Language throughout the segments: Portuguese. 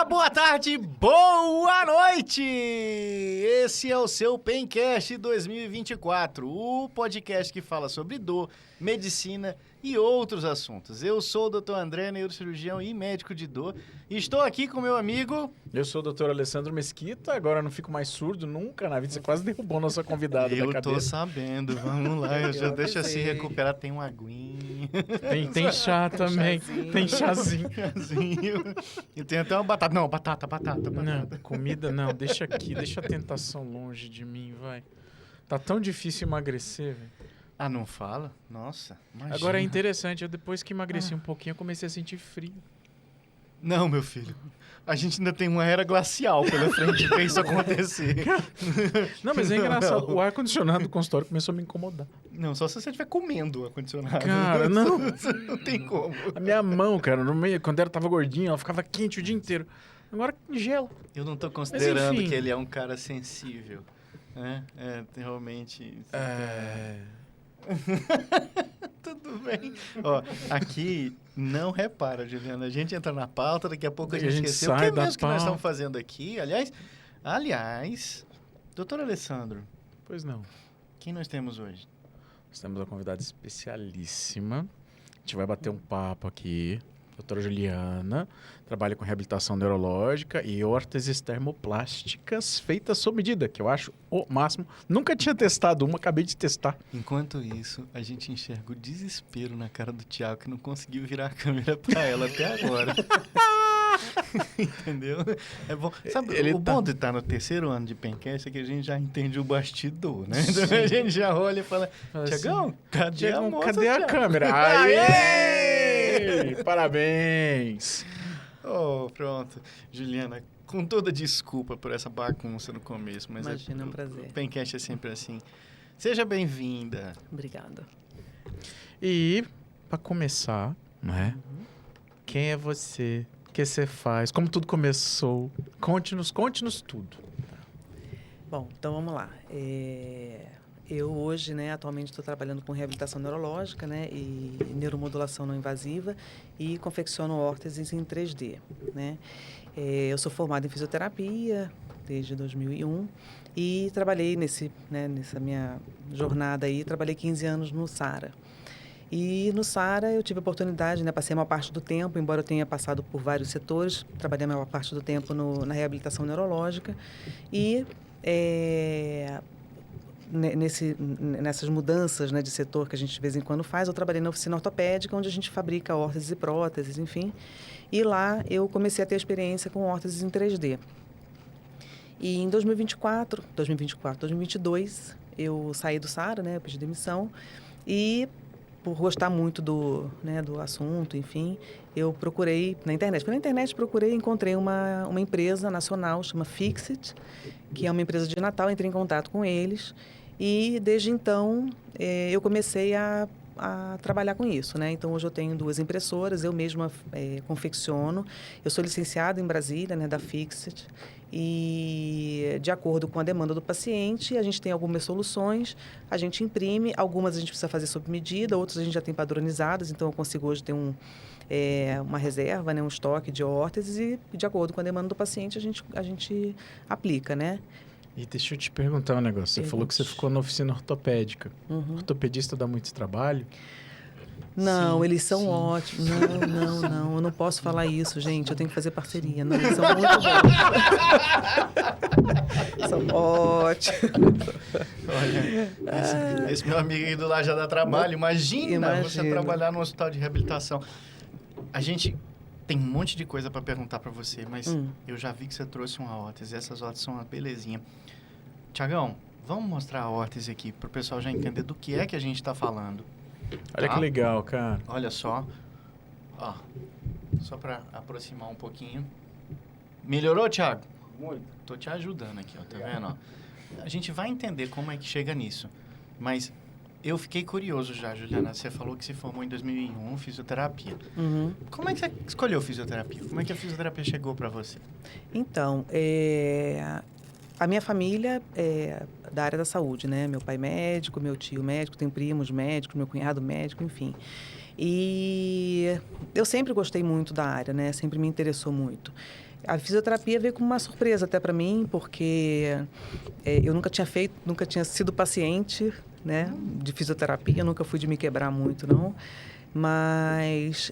Boa tarde, boa noite! Esse é o seu Pencast 2024, o podcast que fala sobre dor, medicina e outros assuntos. Eu sou o Dr. André, neurocirurgião e médico de dor, e estou aqui com meu amigo... Eu sou o Dr. Alessandro Mesquita, agora não fico mais surdo nunca na vida. Você quase derrubou nossa convidada da cabeça. Eu tô sabendo, vamos lá, já deixa se recuperar, tem um aguinho. Tem chá também, tem chazinho. E tem até uma batata. Não, batata. Não, comida não, deixa aqui, deixa a tentação longe de mim, vai. Tá tão difícil emagrecer, velho. Ah, não fala? Nossa, imagina. Agora é interessante, eu depois que emagreci um pouquinho, eu comecei a sentir frio. Não, meu filho. A gente ainda tem uma era glacial pela frente pra isso acontecer. Não, mas é engraçado. O ar-condicionado do consultório começou a me incomodar. Não, só se você estiver comendo o ar-condicionado. Cara, não. Não tem como. A minha mão, cara, no meio, quando ela tava gordinha, ela ficava quente o dia inteiro. Agora gela. Eu não tô considerando que ele é um cara sensível. Né? Realmente... Tudo bem. Ó, aqui, não repara, Juliana. A gente entra na pauta, daqui a pouco a gente esqueceu. O que é mesmo que nós estamos fazendo aqui? Aliás, doutor Alessandro. Pois não. Quem nós temos hoje? Nós temos uma convidada especialíssima. A gente vai bater um papo aqui. Doutora Juliana, trabalha com reabilitação neurológica e órteses termoplásticas feitas sob medida, que eu acho o máximo. Nunca tinha testado uma, acabei de testar. Enquanto isso, a gente enxerga o desespero na cara do Thiago, que não conseguiu virar a câmera para ela até agora. Entendeu? É bom. Sabe, bom de estar no terceiro ano de Pencast é que a gente já entende o bastidor, né? Então a gente já olha e fala, Thiagão, cadê a moça, cadê a câmera? Aê! Parabéns! Oh, pronto. Juliana, com toda desculpa por essa bagunça no começo, mas imagina, é um prazer. O Pencast é sempre assim. Seja bem-vinda. Obrigada. E, para começar, né? Quem é você? O que você faz? Como tudo começou? Conte-nos tudo. Bom, então vamos lá. Eu hoje, né, atualmente estou trabalhando com reabilitação neurológica, né, e neuromodulação não invasiva e confecciono órteses em 3D, né. Eu sou formada em fisioterapia desde 2001 e trabalhei nessa minha jornada aí, trabalhei 15 anos no SARA. E no SARA eu tive a oportunidade, né, passei a maior parte do tempo, embora eu tenha passado por vários setores, trabalhei a maior parte do tempo na reabilitação neurológica e nessas mudanças, né, de setor que a gente de vez em quando faz, eu trabalhei na oficina ortopédica, onde a gente fabrica órteses e próteses, enfim. E lá eu comecei a ter experiência com órteses em 3D. E em 2022, eu saí do SARA, né, eu pedi demissão, e por gostar muito do assunto, enfim, eu procurei na internet. Pela internet encontrei uma empresa nacional, chama Fixit, que é uma empresa de Natal, entrei em contato com eles e desde então eu comecei a trabalhar com isso, né? Então hoje eu tenho 2 impressoras, eu mesma confecciono. Eu sou licenciada em Brasília, né, da Fixit, e de acordo com a demanda do paciente, a gente tem algumas soluções, a gente imprime, algumas a gente precisa fazer sob medida, outras a gente já tem padronizadas, então eu consigo hoje ter uma reserva, né, um estoque de órteses e de acordo com a demanda do paciente a gente aplica, né? E deixa eu te perguntar um negócio. Você falou que você ficou na oficina ortopédica. O ortopedista dá muito trabalho? Não, sim, eles são ótimos. Não, eu não posso falar isso, gente. Eu tenho que fazer parceria. Não, eles são muito bons. São ótimos. Olha, esse meu amigo aí do lado já dá trabalho. Imagina você trabalhar no hospital de reabilitação. A gente tem um monte de coisa para perguntar para você, mas eu já vi que você trouxe uma órtese. Essas órteses são uma belezinha. Tiagão, vamos mostrar a órtese aqui para o pessoal já entender do que é que a gente está falando. Olha que legal, cara. Olha só. Ó, só para aproximar um pouquinho. Melhorou, Thiago? Muito. Tô te ajudando aqui, ó, tá vendo? Ó? A gente vai entender como é que chega nisso. Mas eu fiquei curioso já, Juliana. Você falou que se formou em 2001, fisioterapia. Como é que você escolheu fisioterapia? Como é que a fisioterapia chegou para você? Então, a minha família é da área da saúde, né? Meu pai médico, meu tio médico, tem primos médicos, meu cunhado médico, enfim. E eu sempre gostei muito da área, né? Sempre me interessou muito. A fisioterapia veio como uma surpresa até para mim, porque eu nunca tinha sido paciente, né, de fisioterapia, nunca fui de me quebrar muito, não. Mas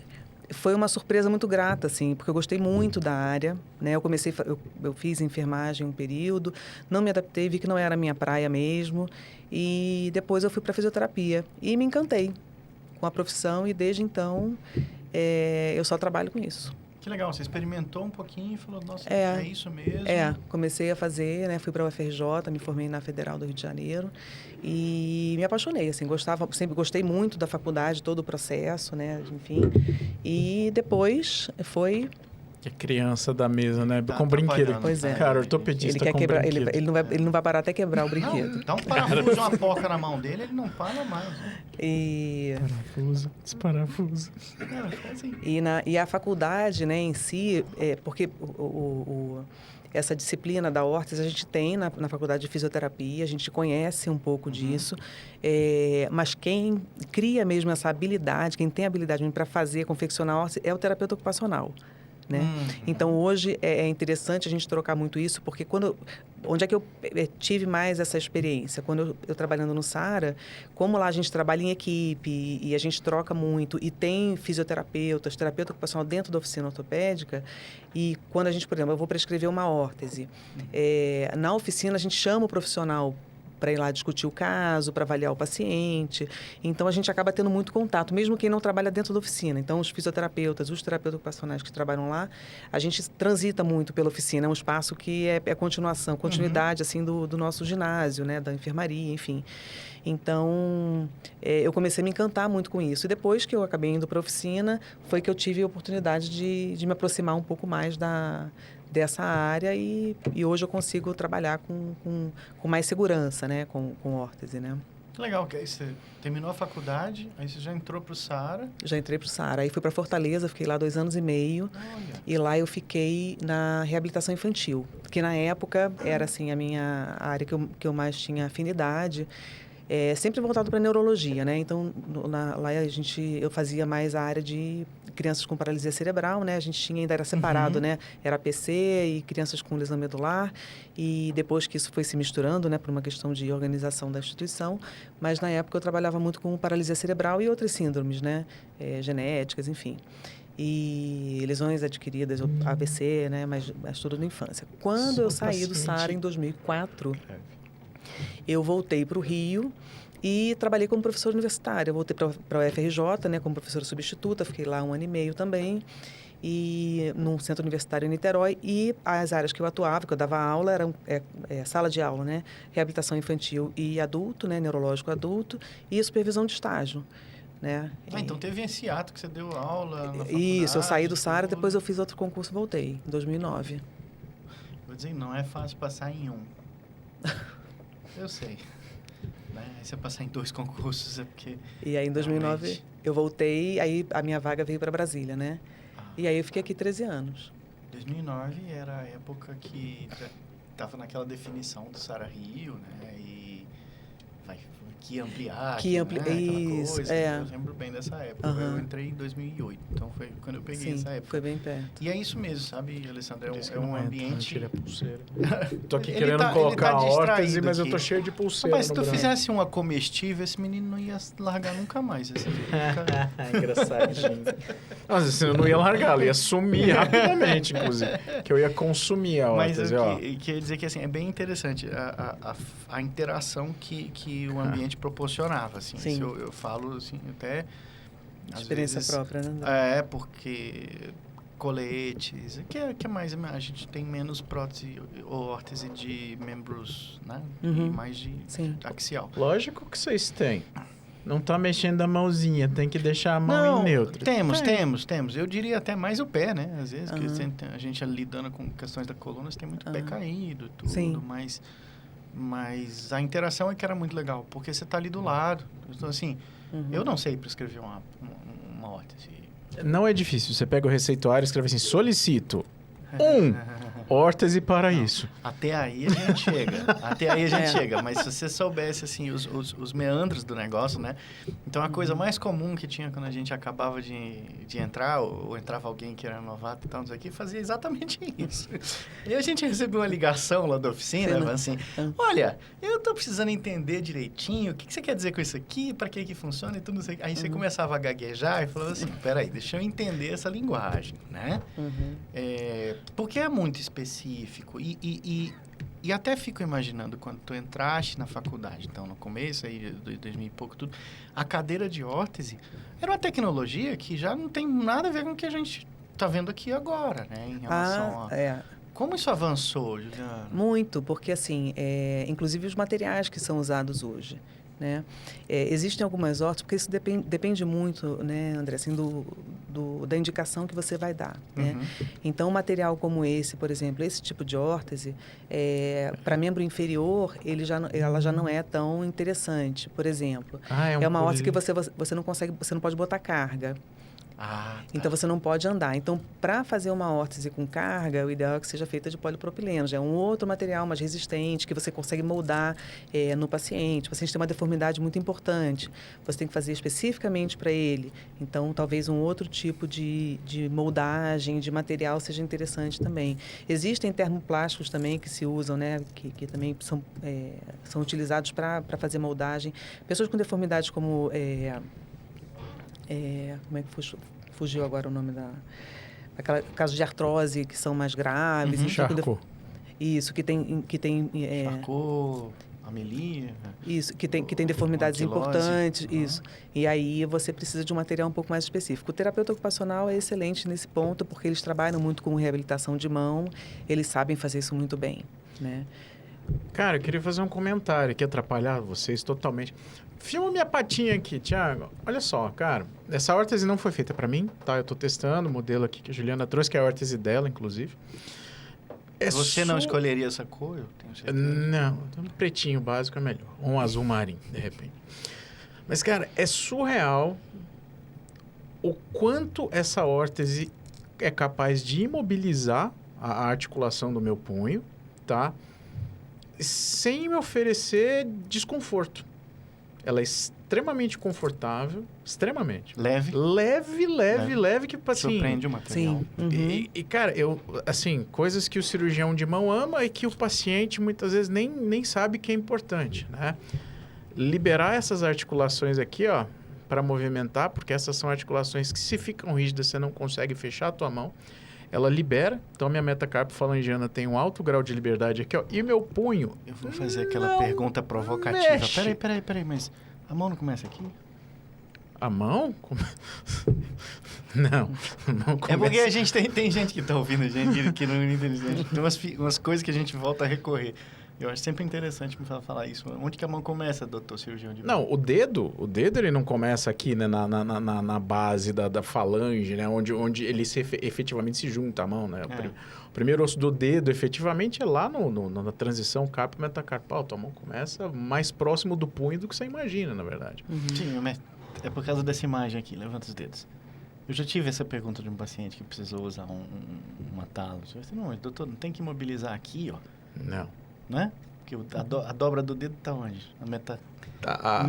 foi uma surpresa muito grata, assim, porque eu gostei muito da área, né? Eu fiz enfermagem um período, não me adaptei, vi que não era a minha praia mesmo, e depois eu fui para fisioterapia e me encantei com a profissão e desde então eu só trabalho com isso. Que legal, você experimentou um pouquinho e falou, nossa, é isso mesmo? Comecei a fazer, né? Fui para a UFRJ, me formei na Federal do Rio de Janeiro e me apaixonei, assim, sempre gostei muito da faculdade, todo o processo, né? Enfim, e depois foi... Que é criança da mesa, né? Tá com brinquedo. Pois é. Cara, ortopedista Ele quer com quebrar, brinquedo. ele não vai parar até quebrar o brinquedo. Não, dá um parafuso, uma poca na mão dele, ele não para mais. Parafuso, desparafuso. Assim. E a faculdade, né, em si, porque essa disciplina da órtese a gente tem na faculdade de fisioterapia, a gente conhece um pouco disso, mas quem cria mesmo essa habilidade, quem tem habilidade para fazer, confeccionar órtese, é o terapeuta ocupacional. Né? Então, hoje é interessante a gente trocar muito isso, porque onde é que eu tive mais essa experiência? Quando eu trabalhando no SARA, como lá a gente trabalha em equipe e a gente troca muito, e tem fisioterapeutas, terapeuta ocupacional dentro da oficina ortopédica, e quando a gente, por exemplo, eu vou prescrever uma órtese, na oficina a gente chama o profissional para ir lá discutir o caso, para avaliar o paciente. Então, a gente acaba tendo muito contato, mesmo quem não trabalha dentro da oficina. Então, os fisioterapeutas, os terapeutas ocupacionais que trabalham lá, a gente transita muito pela oficina. É um espaço que é continuidade, assim, do nosso ginásio, né? Da enfermaria, enfim. Então, eu comecei a me encantar muito com isso. E depois que eu acabei indo para a oficina, foi que eu tive a oportunidade de me aproximar um pouco mais dessa área e hoje eu consigo trabalhar com mais segurança, né? Com órtese, né? Que legal, que aí você terminou a faculdade, aí você já entrou para o SARA. Já entrei para o SARA. Aí fui para Fortaleza, fiquei lá 2 anos e meio. Olha. E lá eu fiquei na reabilitação infantil, que na época era assim a área que eu mais tinha afinidade. Sempre voltado para neurologia, né? Então, lá eu fazia mais a área de crianças com paralisia cerebral, né? A gente ainda era separado, né? Era PC e crianças com lesão medular. E depois que isso foi se misturando, né? Por uma questão de organização da instituição. Mas, na época, eu trabalhava muito com paralisia cerebral e outras síndromes, né? Genéticas, enfim. E lesões adquiridas, AVC, né? Mas tudo na infância. Quando eu saí do SARA em 2004... Eu voltei para o Rio e trabalhei como professora universitária. Eu voltei para a UFRJ, né, como professora substituta, fiquei lá 1 ano e meio também, e num centro universitário em Niterói. E as áreas que eu atuava, que eu dava aula, eram sala de aula, né, reabilitação infantil e adulto, né, neurológico adulto, e supervisão de estágio. Né? Então teve esse ato que você deu aula na faculdade? Isso, eu saí do SARA, depois eu fiz outro concurso e voltei, em 2009. Vou dizer, não é fácil passar em um. Eu sei. Né? Aí você passar em 2 concursos é porque... E aí, em 2009, realmente... eu voltei, aí a minha vaga veio para Brasília, né? E aí eu fiquei aqui 13 anos. 2009 era a época que estava naquela definição do SARA Rio, né? E que ia ampliar, né? Isso, coisa. Eu lembro bem dessa época. Eu entrei em 2008, então foi quando eu peguei essa época. Foi bem perto. E é isso mesmo, sabe, Alessandra? É um ambiente... Tira a pulseira. Tô aqui querendo colocar a órtese, mas eu tô cheio de pulseira. Mas se tu fizesse uma comestível, esse menino não ia largar nunca mais. Assim, engraçadinho. Nossa, assim, eu não ia largar, ela ia sumir rapidamente, inclusive. Que eu ia consumir a órtese, Mas quer dizer que assim, é bem interessante a interação que o ambiente proporcionava, assim. Sim. Eu falo, assim, até... Experiência própria, né? Porque coletes, que mais? A gente tem menos prótese ou órtese de membros, né? E mais de axial. Lógico que vocês têm. Não tá mexendo a mãozinha, tem que deixar a mão em neutro. Temos. Eu diria até mais o pé, né? Às vezes, que a gente lidando com questões da coluna, você tem muito pé caído, tudo, mas a interação é que era muito legal, porque você tá ali do lado. Então, assim, eu não sei prescrever uma órtese. Não é difícil. Você pega o receituário e escreve assim, solicito órtese para isso. Até aí a gente chega. Mas se você soubesse, assim, os meandros do negócio, né? Então, a coisa mais comum que tinha quando a gente acabava de entrar, ou entrava alguém que era novato e tal, não sei o que, fazia exatamente isso. E a gente recebeu uma ligação lá da oficina, assim, olha, eu tô precisando entender direitinho, o que você quer dizer com isso aqui, para que funciona e tudo, não sei. Aí você começava a gaguejar e falava assim, peraí, deixa eu entender essa linguagem, né? Porque é muito específico e até fico imaginando quando tu entraste na faculdade, então no começo aí de 2000 e pouco tudo, a cadeira de órtese era uma tecnologia que já não tem nada a ver com o que a gente está vendo aqui agora, né, em relação Como isso avançou, Juliana? Muito, porque assim, inclusive os materiais que são usados hoje, né? Existem algumas órteses, porque isso depende muito, né, André, assim, da indicação que você vai dar, né? Então, um material como esse, por exemplo, esse tipo de órtese, para membro inferior, ela já não é tão interessante, por exemplo. É uma órtese que você não pode botar carga. Tá. Então, você não pode andar. Então, para fazer uma órtese com carga, o ideal é que seja feita de polipropileno. Já é um outro material mais resistente, que você consegue moldar no paciente. O paciente tem uma deformidade muito importante. Você tem que fazer especificamente para ele. Então, talvez um outro tipo de moldagem, de material seja interessante também. Existem termoplásticos também que se usam, né? Que também são utilizados para fazer moldagem. Pessoas com deformidades como... como é que fugiu agora o nome casos de artrose que são mais graves. Charcot. Isso, que tem Charcot, amelia. Isso, que tem deformidades importantes. Isso. E aí você precisa de um material um pouco mais específico. O terapeuta ocupacional é excelente nesse ponto, porque eles trabalham muito com reabilitação de mão, eles sabem fazer isso muito bem, né? Cara, eu queria fazer um comentário aqui, atrapalhar vocês totalmente. Filma minha patinha aqui, Thiago. Olha só, cara. Essa órtese não foi feita para mim, tá? Eu tô testando o modelo aqui que a Juliana trouxe, que é a órtese dela, inclusive. Você não escolheria essa cor? Eu tenho certeza. Não, um pretinho básico é melhor. Ou um azul marinho, de repente. Mas, cara, é surreal o quanto essa órtese é capaz de imobilizar a articulação do meu punho, tá? Sem me oferecer desconforto. Ela é extremamente confortável, extremamente. Leve, que assim... surpreende o material. Sim. E, cara, assim, coisas que o cirurgião de mão ama e que o paciente muitas vezes nem sabe que é importante, né? Liberar essas articulações aqui, ó, para movimentar, porque essas são articulações que se ficam rígidas, você não consegue fechar a tua mão. Ela libera, então a minha metacarpofalangiana tem um alto grau de liberdade aqui, ó, e meu punho... Eu vou fazer aquela pergunta provocativa. Mexe. Peraí, mas a mão não começa aqui? A mão? Não, não começa. É porque a gente tem gente que tá ouvindo a gente que não entende. Tem umas coisas que a gente volta a recorrer. Eu acho sempre interessante me falar isso. Onde que a mão começa, doutor cirurgião de mão? Não, o dedo ele não começa aqui, né, na base da falange, né, onde ele efetivamente se junta a mão, né? O primeiro osso do dedo, efetivamente, é lá na transição carpo-metacarpal. Tua mão começa mais próximo do punho do que você imagina, na verdade. Sim, mas é por causa dessa imagem aqui. Levanta os dedos. Eu já tive essa pergunta de um paciente que precisou usar uma tala. Eu disse, não, doutor, não tem que imobilizar aqui, ó. Não. Né? Porque a dobra do dedo está onde? A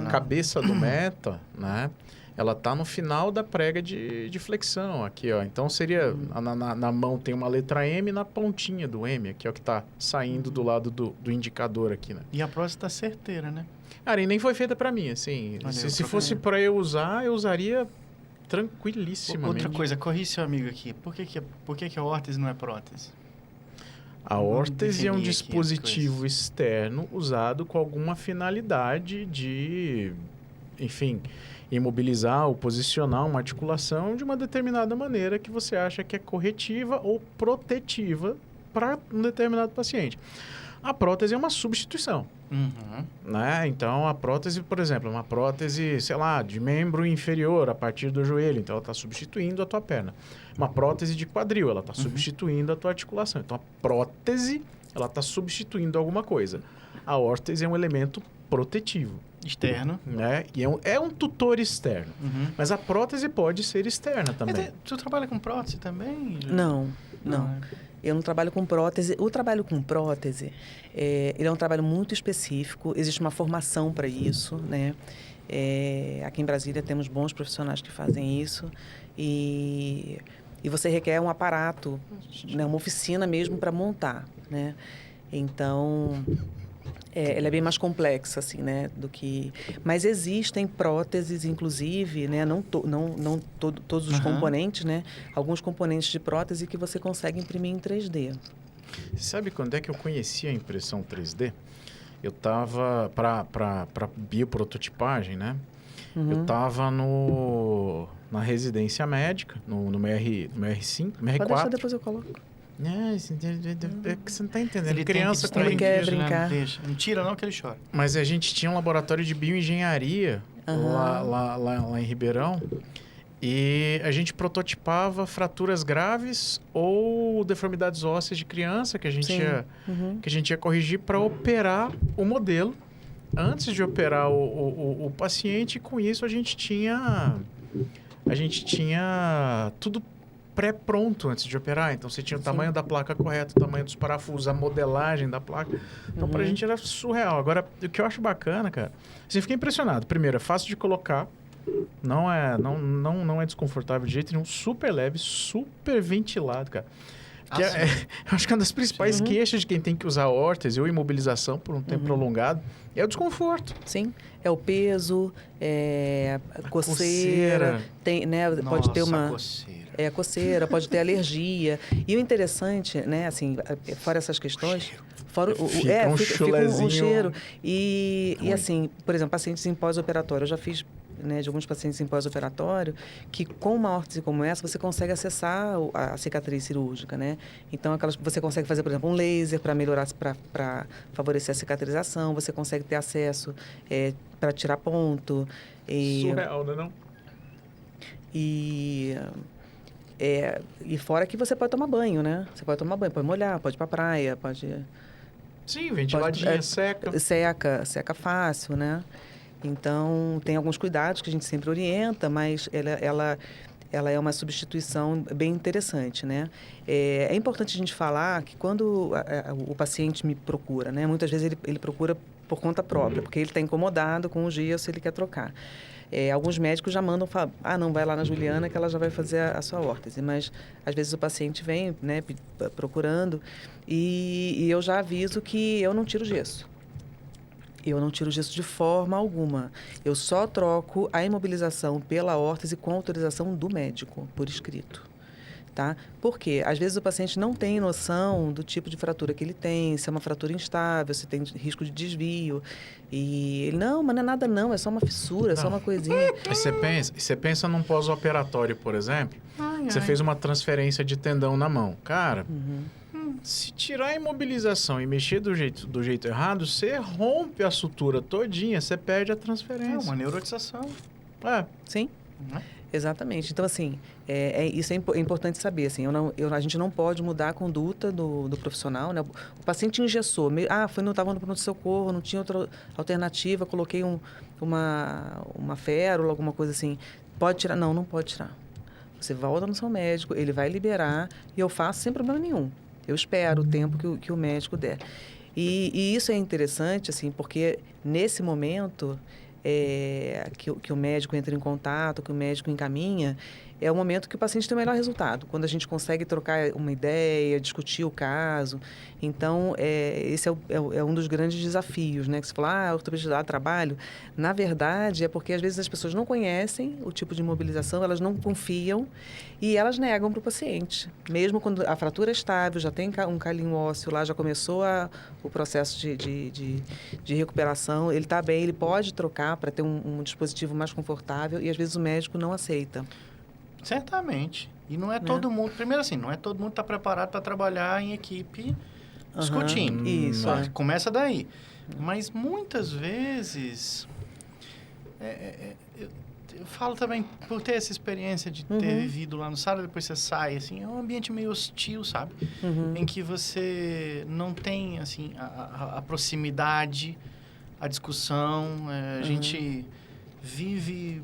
cabeça do meta, né? Ela está no final da prega de flexão aqui, ó. Então seria na mão tem uma letra M na pontinha do M, aqui, ó, que está saindo do lado do indicador aqui, né? E a prótese está certeira, né? Cara, e nem foi feita para mim, assim. Se fosse para eu usar, eu usaria tranquilissimamente. Outra coisa, corri seu amigo aqui. Por que a órtese não é prótese? A órtese é um dispositivo externo usado com alguma finalidade de, enfim, imobilizar ou posicionar uma articulação de uma determinada maneira que você acha que é corretiva ou protetiva para um determinado paciente. A prótese é uma substituição. Né? Então, a prótese, por exemplo, uma prótese, sei lá, de membro inferior a partir do joelho. Então, ela está substituindo a tua perna. Uma prótese de quadril, ela está substituindo a tua articulação. Então, a prótese, ela está substituindo alguma coisa. A órtese é um elemento protetivo. Externo. Né? E é um tutor externo. Mas a prótese pode ser externa também. Tu trabalha com prótese também? Não. Não. Eu não trabalho com prótese. O trabalho com prótese, ele é um trabalho muito específico. Existe uma formação para isso, né? Aqui em Brasília temos bons profissionais que fazem isso. E você requer um aparato, né? Uma oficina mesmo para montar, né? Então, ela é bem mais complexa, assim, né? Mas existem próteses, inclusive, né? Não todos os componentes, né? Alguns componentes de prótese que você consegue imprimir em 3D. Sabe quando é que eu conheci a impressão 3D? Eu estava para bioprototipagem, né? Eu estava na residência médica, no meu R5, no R4. Pode deixar, depois eu coloco. É que você não está entendendo. Ele Criança tem que ele quer brincar. Né? Não tira não que ele chora. Mas a gente tinha um laboratório de bioengenharia lá em Ribeirão. E a gente prototipava fraturas graves ou deformidades ósseas de criança que a gente ia corrigir para operar o modelo antes de operar o paciente. E com isso a gente tinha tudo pré-pronto antes de operar. Então, você tinha o tamanho da placa correto, o tamanho dos parafusos, a modelagem da placa. Então, pra gente era surreal. Agora, o que eu acho bacana, cara, você fica impressionado. Primeiro, é fácil de colocar. Não é desconfortável de jeito nenhum. Super leve, super ventilado, cara. Eu acho que uma das principais queixas de quem tem que usar órtese ou imobilização por um tempo prolongado é o desconforto. Sim, é o peso, a coceira. Tem, né, Nossa, pode ter uma coceira. Coceira, pode ter alergia. E o interessante, né, assim, fora essas questões, fica um cheiro. E assim, por exemplo, pacientes em pós-operatório, eu já fiz, né, de alguns pacientes em pós-operatório, que com uma órtese como essa, você consegue acessar a cicatriz cirúrgica, né? Então, você consegue fazer, por exemplo, um laser para melhorar, para favorecer a cicatrização, você consegue ter acesso para tirar ponto. Surreal, não é? E fora que você pode tomar banho, né? Você pode tomar banho, pode molhar, pode ir pra praia, pode... Sim, ventiladinha, seca. Seca fácil, né? Então, tem alguns cuidados que a gente sempre orienta, mas ela é uma substituição bem interessante, né? É importante a gente falar que quando o paciente me procura, né? Muitas vezes ele procura por conta própria, porque ele está incomodado com o gesso, ele quer trocar. Alguns médicos já mandam falar, não, vai lá na Juliana que ela já vai fazer a sua órtese. Mas, às vezes, o paciente vem, né, procurando e eu já aviso que eu não tiro gesso. Eu não tiro gesso de forma alguma. Eu só troco a imobilização pela órtese com autorização do médico, por escrito. Tá? Porque, às vezes, o paciente não tem noção do tipo de fratura que ele tem, se é uma fratura instável, se tem risco de desvio. E ele, não, mas não é nada não, é só uma fissura, é só uma coisinha. Você pensa num pós-operatório, por exemplo, você fez uma transferência de tendão na mão. Cara, se tirar a imobilização e mexer do jeito errado, você rompe a sutura todinha, você perde a transferência. É uma neurotização. Sim. Exatamente. Então, assim, isso é importante saber. Assim, a gente não pode mudar a conduta do profissional, né? O paciente engessou. Estava no pronto-socorro, não tinha outra alternativa, coloquei uma férula, alguma coisa assim. Pode tirar? Não pode tirar. Você volta no seu médico, ele vai liberar e eu faço sem problema nenhum. Eu espero o tempo que o médico der. E isso é interessante, assim, porque nesse momento... que o médico entra em contato, que o médico encaminha, é o momento que o paciente tem o melhor resultado. Quando a gente consegue trocar uma ideia, discutir o caso. Então, esse é um dos grandes desafios, né? Que você fala, ortopedia dá trabalho. Na verdade, é porque às vezes as pessoas não conhecem o tipo de imobilização, elas não confiam e elas negam para o paciente. Mesmo quando a fratura é estável, já tem um calinho ósseo lá, já começou o processo de recuperação, ele está bem, ele pode trocar para ter um dispositivo mais confortável e às vezes o médico não aceita. Certamente. E não é todo mundo... Primeiro assim, não é todo mundo que está preparado para trabalhar em equipe discutindo. Isso. Começa daí. Mas muitas vezes... eu falo também por ter essa experiência de ter vivido lá no SARA, depois você sai, assim, é um ambiente meio hostil, sabe? Em que você não tem, assim, a proximidade, a discussão, a gente vive...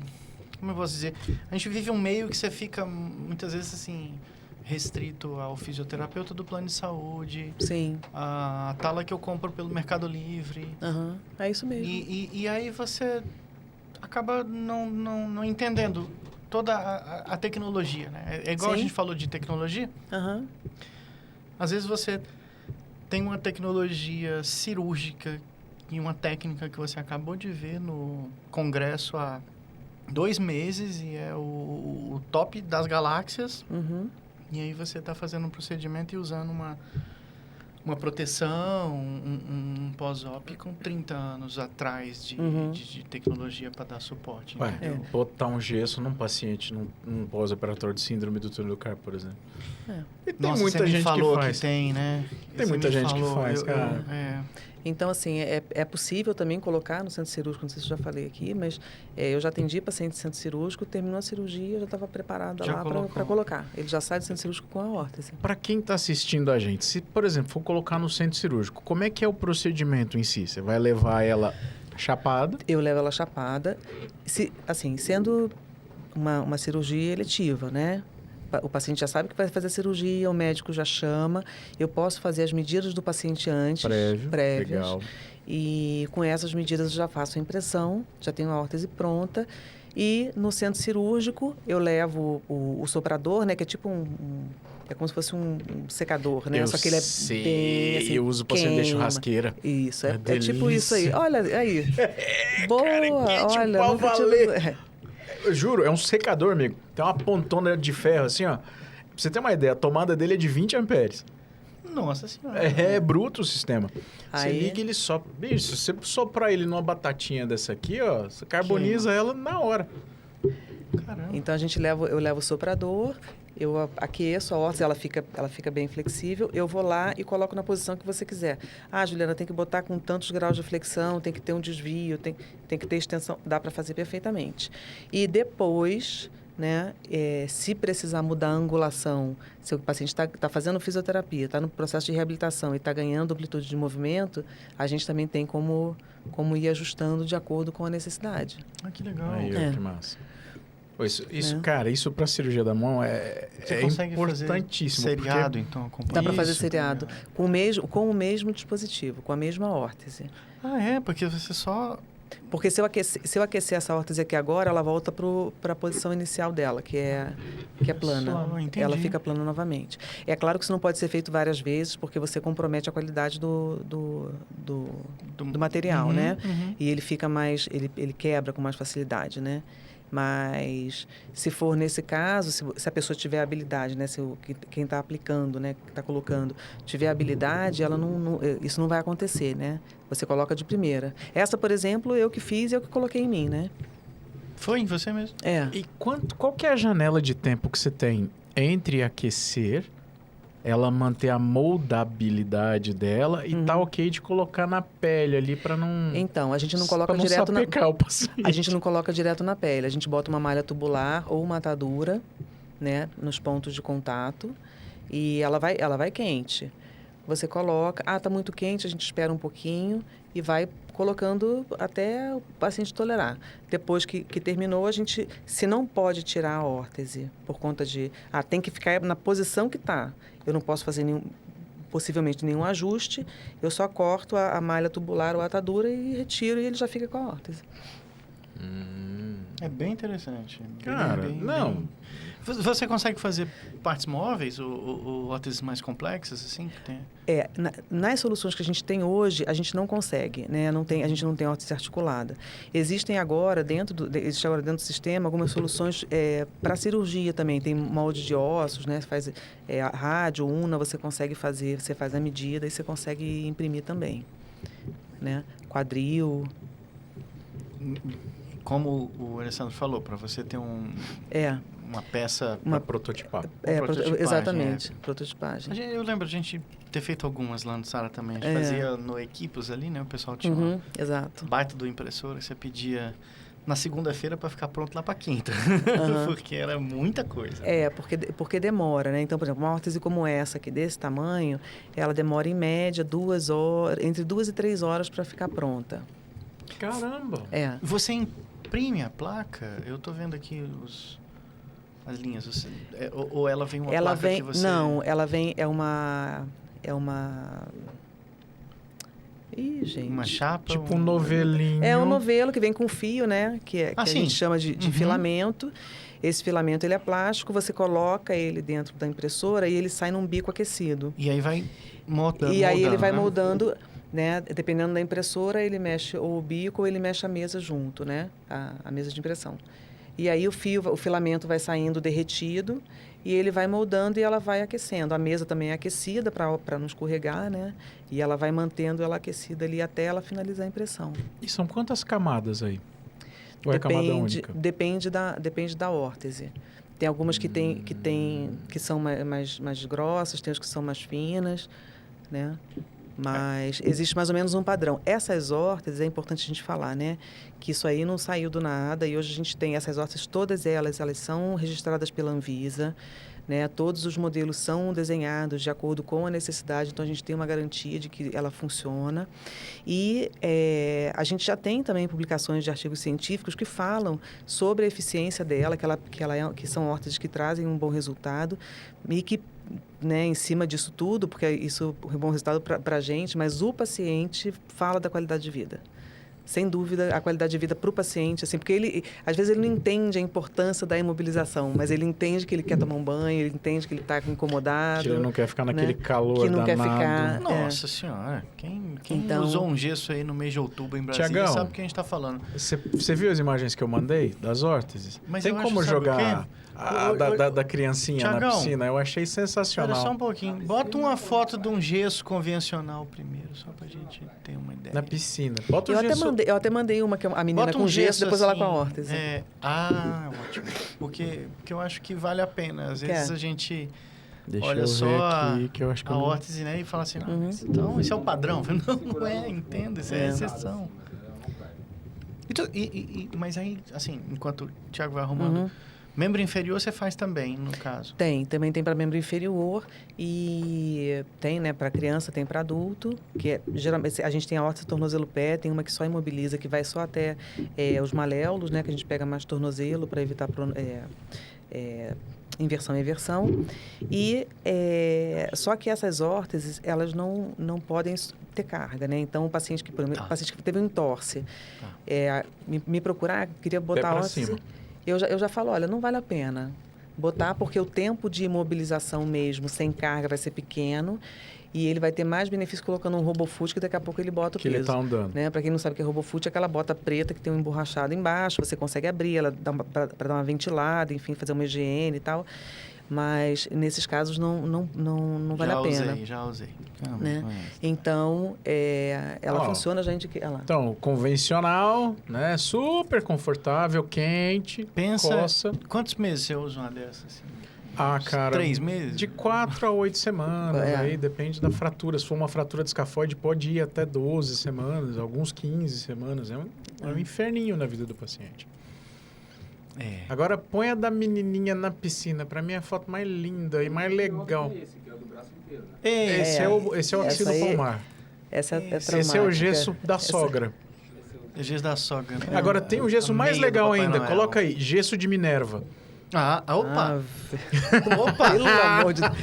Como eu posso dizer? A gente vive um meio que você fica, muitas vezes, assim... restrito ao fisioterapeuta do plano de saúde. Sim. A tala que eu compro pelo Mercado Livre. É isso mesmo. E aí você acaba não entendendo toda a tecnologia, né? É igual Sim. a gente falou de tecnologia. Às vezes você tem uma tecnologia cirúrgica e uma técnica que você acabou de ver no congresso há 2 meses e é o top das galáxias. E aí você está fazendo um procedimento e usando uma proteção, um pós-op com 30 anos atrás de tecnologia para dar suporte. Ué, botar um gesso num paciente, num pós-operatório de síndrome do túnel do carpo, por exemplo. E tem muita gente falou que faz. Que tem, né? Tem muita gente que faz, cara. Então, assim, é possível também colocar no centro cirúrgico, não sei se eu já falei aqui, mas eu já atendi paciente de centro cirúrgico, terminou a cirurgia, eu já estava preparada lá para colocar. Ele já sai do centro cirúrgico com a órtese. Para quem está assistindo a gente, se, por exemplo, for colocar no centro cirúrgico, como é que é o procedimento em si? Você vai levar ela chapada? Eu levo ela chapada, sendo uma cirurgia eletiva, né? O paciente já sabe que vai fazer a cirurgia, o médico já chama. Eu posso fazer as medidas do paciente antes, prévias. Legal. E com essas medidas eu já faço a impressão, já tenho a órtese pronta. E no centro cirúrgico eu levo o soprador, né? Que é tipo é como se fosse um secador, né? Só que ele é bem assim, eu uso para acender churrasqueira. Isso, é tipo isso aí. Olha aí. Boa, cara, olha. Eu juro, é um secador, amigo. Tem uma pontona de ferro assim, ó. Pra você ter uma ideia, a tomada dele é de 20 amperes. Nossa senhora. É bruto o sistema. Você Aí... liga e ele sopra. Bicho, se você soprar ele numa batatinha dessa aqui, ó, você carboniza ela na hora. Caramba. Então eu levo o soprador, eu aqueço a órtese, ela fica bem flexível, eu vou lá e coloco na posição que você quiser. Ah, Juliana, tem que botar com tantos graus de flexão, tem que ter um desvio, tem que ter extensão, dá para fazer perfeitamente. E depois, né, se precisar mudar a angulação, se o paciente está fazendo fisioterapia, está no processo de reabilitação e está ganhando amplitude de movimento, a gente também tem como ir ajustando de acordo com a necessidade. Ah, que legal. Aí, que massa. Isso, cara, isso para cirurgia da mão é importantíssimo. Seriado, então, acompanha. Dá para fazer seriado com o mesmo dispositivo, com a mesma órtese. Porque você só... Porque se eu aquecer essa órtese aqui agora, ela volta para a posição inicial dela, que é plana. Ela fica plana novamente. É claro que isso não pode ser feito várias vezes, porque você compromete a qualidade do material, né? E ele fica mais... Ele quebra com mais facilidade, né? Mas, se for nesse caso, se a pessoa tiver habilidade, né? Quem está aplicando, né? Que está colocando, tiver habilidade, isso não vai acontecer, né? Você coloca de primeira. Essa, por exemplo, eu que fiz e eu que coloquei em mim, né? Foi em você mesmo? E qual que é a janela de tempo que você tem entre aquecer, ela manter a moldabilidade dela e tá ok de colocar na pele ali para não... Então, a gente não coloca direto o paciente. A gente não coloca direto na pele. A gente bota uma malha tubular ou uma atadura, né, nos pontos de contato e ela vai quente. Você coloca, tá muito quente, a gente espera um pouquinho e vai colocando até o paciente tolerar. Depois que terminou, a gente, se não pode tirar a órtese por conta de... tem que ficar na posição que está. Eu não posso fazer possivelmente nenhum ajuste, eu só corto a malha tubular ou a atadura e retiro e ele já fica com a órtese. É bem interessante. Cara, Você consegue fazer partes móveis ou órteses mais complexas, assim? Que tem? Nas soluções que a gente tem hoje, a gente não consegue, né? A gente não tem órtese articulada. Existem agora, dentro do sistema, algumas soluções para cirurgia também. Tem molde de ossos, né? Você faz a rádio, una, você consegue fazer, você faz a medida e você consegue imprimir também, né? Quadril... Como o Alessandro falou, para você ter uma peça para prototipar. Exatamente, prototipagem. Eu lembro a gente ter feito algumas lá no Sara também. A gente fazia no Equipos ali, né? O pessoal tinha exato. baita do impressor que você pedia na segunda-feira para ficar pronto lá para quinta. Porque era muita coisa. Porque demora, né? Então, por exemplo, uma órtese como essa aqui, desse tamanho, ela demora em média 2 horas, entre 2 e 3 horas para ficar pronta. Caramba! Você imprime a placa? Eu tô vendo aqui as linhas? Ou ela vem uma Ela placa vem, que você... Não, ela vem, é uma... Ih, gente. Uma chapa? Tipo um novelinho. É um novelo que vem com fio, né? Que a sim. gente chama de filamento. Esse filamento, ele é plástico, você coloca ele dentro da impressora e ele sai num bico aquecido. E aí vai moldando. E aí ele vai moldando, né? Dependendo da impressora, ele mexe ou o bico ou ele mexe a mesa junto, né? A mesa de impressão. E aí o filamento vai saindo derretido e ele vai moldando e ela vai aquecendo. A mesa também é aquecida para não escorregar, né? E ela vai mantendo ela aquecida ali até ela finalizar a impressão. E são quantas camadas aí? Ou é camada única? Depende da órtese. Tem algumas que são mais grossas, tem as que são mais finas, né? Mas existe mais ou menos um padrão. Essas órteses, é importante a gente falar, né? Que isso aí não saiu do nada e hoje a gente tem essas órteses, todas elas são registradas pela Anvisa, né? Todos os modelos são desenhados de acordo com a necessidade, então a gente tem uma garantia de que ela funciona. E a gente já tem também publicações de artigos científicos que falam sobre a eficiência dela, que são órteses que trazem um bom resultado e que, né, em cima disso tudo, porque isso é um bom resultado para a gente, mas o paciente fala da qualidade de vida. Sem dúvida, a qualidade de vida para o paciente, assim, porque ele, às vezes, ele não entende a importância da imobilização, mas ele entende que ele quer tomar um banho, ele entende que ele está incomodado. Que ele não quer ficar naquele calor que não danado. quer ficar. Nossa senhora, quem Então, usou um gesso aí no mês de outubro em Brasília Tiagão, sabe o que a gente está falando. Você viu as imagens que eu mandei das órteses? Mas tem eu como acho, sabe jogar da criancinha Tiagão, na piscina? Eu achei sensacional. Olha só um pouquinho. Bota uma foto de um gesso convencional primeiro, só pra gente ter uma ideia. Na piscina. Bota o eu gesso. Eu até mandei uma que a menina Bota com um gesso, depois assim, ela com a órtese. Ótimo. Porque eu acho que vale a pena. Às vezes a gente Deixa olha eu só ver aqui, que eu acho que a eu não- órtese, né? E fala assim, não, então esse é o padrão. Não é, entenda, isso é exceção. Mas aí, assim, enquanto o Thiago vai arrumando, membro inferior você faz também, no caso? Também tem para membro inferior e tem, né, para criança, tem para adulto, que geralmente a gente tem a órtese tornozelo-pé, tem uma que só imobiliza, que vai só até os maléolos, né, que a gente pega mais tornozelo para evitar inversão e eversão. E só que essas órteses, elas não podem ter carga, né? Então, o paciente que teve um entorse, me procurar, queria botar a órtese. cima. Eu já falo, olha, não vale a pena botar, porque o tempo de imobilização mesmo, sem carga, vai ser pequeno e ele vai ter mais benefício colocando um RoboFoot, que daqui a pouco ele bota o Que peso. ele tá andando. Né? Para quem não sabe o que é RoboFoot, é aquela bota preta que tem um emborrachado embaixo, você consegue abrir ela para dar uma ventilada, enfim, fazer uma higiene e tal. Mas, nesses casos, não vale a pena. Já usei. Né? Então, ela funciona, gente... Então, convencional, né? Super confortável, quente, coça. Quantos meses você usa uma dessas? Assim? Cara... 3 meses? De 4 a 8 semanas. Aí depende da fratura. Se for uma fratura de escafoide, pode ir até 12 semanas, alguns 15 semanas. É um inferninho na vida do paciente. Agora, põe a da menininha na piscina. Pra mim, é a foto mais linda e mais legal. Esse que é o do braço inteiro, né? Esse é o oxilo palmar. Essa é traumática. Esse é o gesso da sogra. É o gesso da sogra. Né? Agora, tem o gesso mais legal ainda. Coloca aí, gesso de Minerva. Opa! Opa! Pelo amor de Deus.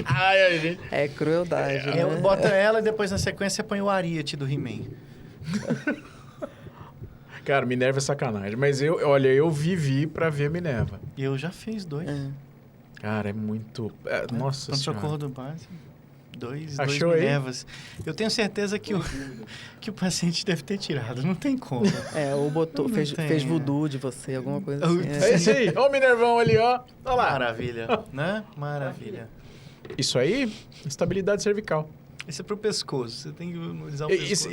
Ai, gente. É crueldade, né? Bota ela e depois, na sequência, põe o Ariete do He-Man. Cara, Minerva é sacanagem. Mas eu vivi pra ver Minerva. Eu já fiz 2. Cara, é muito... Nossa senhora. Socorro do base. 2 Minervas. Eu tenho certeza que o paciente deve ter tirado. Não tem como. Ou botou, fez voodoo de você, alguma coisa assim. É isso aí. Olha o Minervão ali, ó. Olha lá. Maravilha, né? Maravilha. Isso aí, estabilidade cervical. Isso é pro pescoço. Você tem que imunizar o pescoço.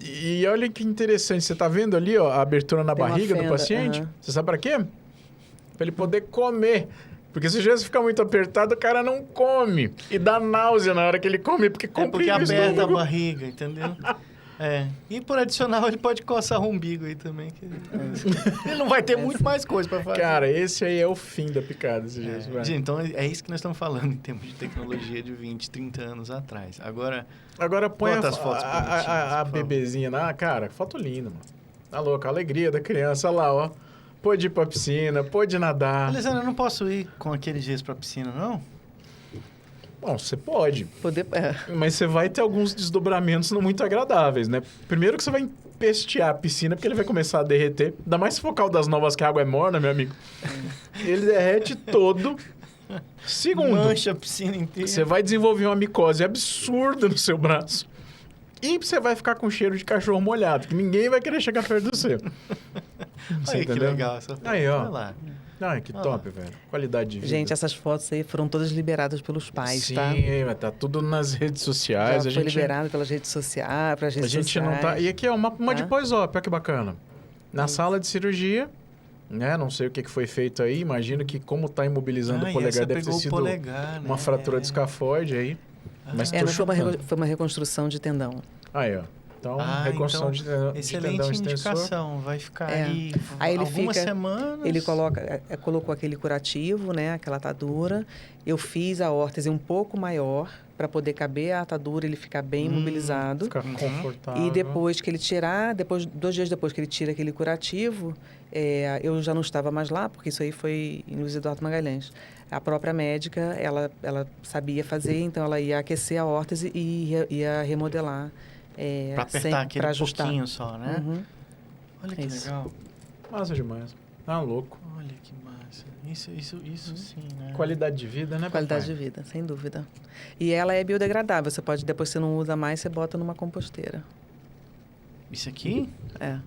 E olha que interessante. Você tá vendo ali, ó, a abertura na barriga do paciente? Você sabe para quê? Para ele poder comer. Porque se o gesso ficar muito apertado, o cara não come. E dá náusea na hora que ele come, porque comprime porque o aperta estômago. a barriga, entendeu? E por adicional, ele pode coçar o umbigo aí também. Ele não vai ter muito mais coisa para fazer. Cara, esse aí é o fim da picada, esse gesso. Gente, então é isso que nós estamos falando em termos de tecnologia de 20, 30 anos atrás. Agora põe as fotos a bebezinha lá. Cara, foto linda, mano. Tá louco, a alegria da criança lá, ó. Pode ir pra piscina, pode nadar. Alessandro, eu não posso ir com aquele gesso pra piscina, não? Bom, você pode. Poder, Mas você vai ter alguns desdobramentos não muito agradáveis, né? Primeiro que você vai empestear a piscina, porque ele vai começar a derreter. Ainda mais se for caldo das novas que a água é morna, meu amigo. Ele derrete todo. Segundo, Mancha a piscina inteira. você vai desenvolver uma micose absurda no seu braço. E você vai ficar com cheiro de cachorro molhado, que ninguém vai querer chegar perto do seu. Você Aí, que entendeu? legal essa foto. Aí, ó. Olha lá. Ai, que top, velho. Qualidade de vida. Gente, essas fotos aí foram todas liberadas pelos pais, Sim, tá? mas tá tudo nas redes Já sociais. foi liberado pelas redes sociais, para as A redes gente sociais. não tá... E aqui, ó, uma Tá? de pós-op, olha que bacana. Na sala de cirurgia, né? Não sei o que foi feito aí. Imagino que como tá imobilizando o polegar, deve ter sido polegar, uma fratura de escafoide aí. Mas Não, tô foi chutando. foi uma reconstrução de tendão. Aí, ó. Então, reconstrução de tendão excelente extensor. indicação. Vai ficar aí Aí ele algumas fica- semanas. Ele colocou aquele curativo, né? Aquela atadura. Eu fiz a órtese um pouco maior para poder caber a atadura, ele ficar bem imobilizado. Ficar confortável. E depois que ele tirar, 2 dias depois que ele tira aquele curativo, eu já não estava mais lá, porque isso aí foi em Luiz Eduardo Magalhães. A própria médica, ela sabia fazer, então ela ia aquecer a órtese e ia remodelar. Pra apertar aquele pra ajustar. pouquinho só, né? Uhum. Olha que Isso. legal. Massa demais. Tá louco. Olha que massa. Isso sim, né? Qualidade de vida, né, Qualidade de papai? vida, sem dúvida. E ela é biodegradável. Você pode, depois você não usa mais, você bota numa composteira. Isso aqui É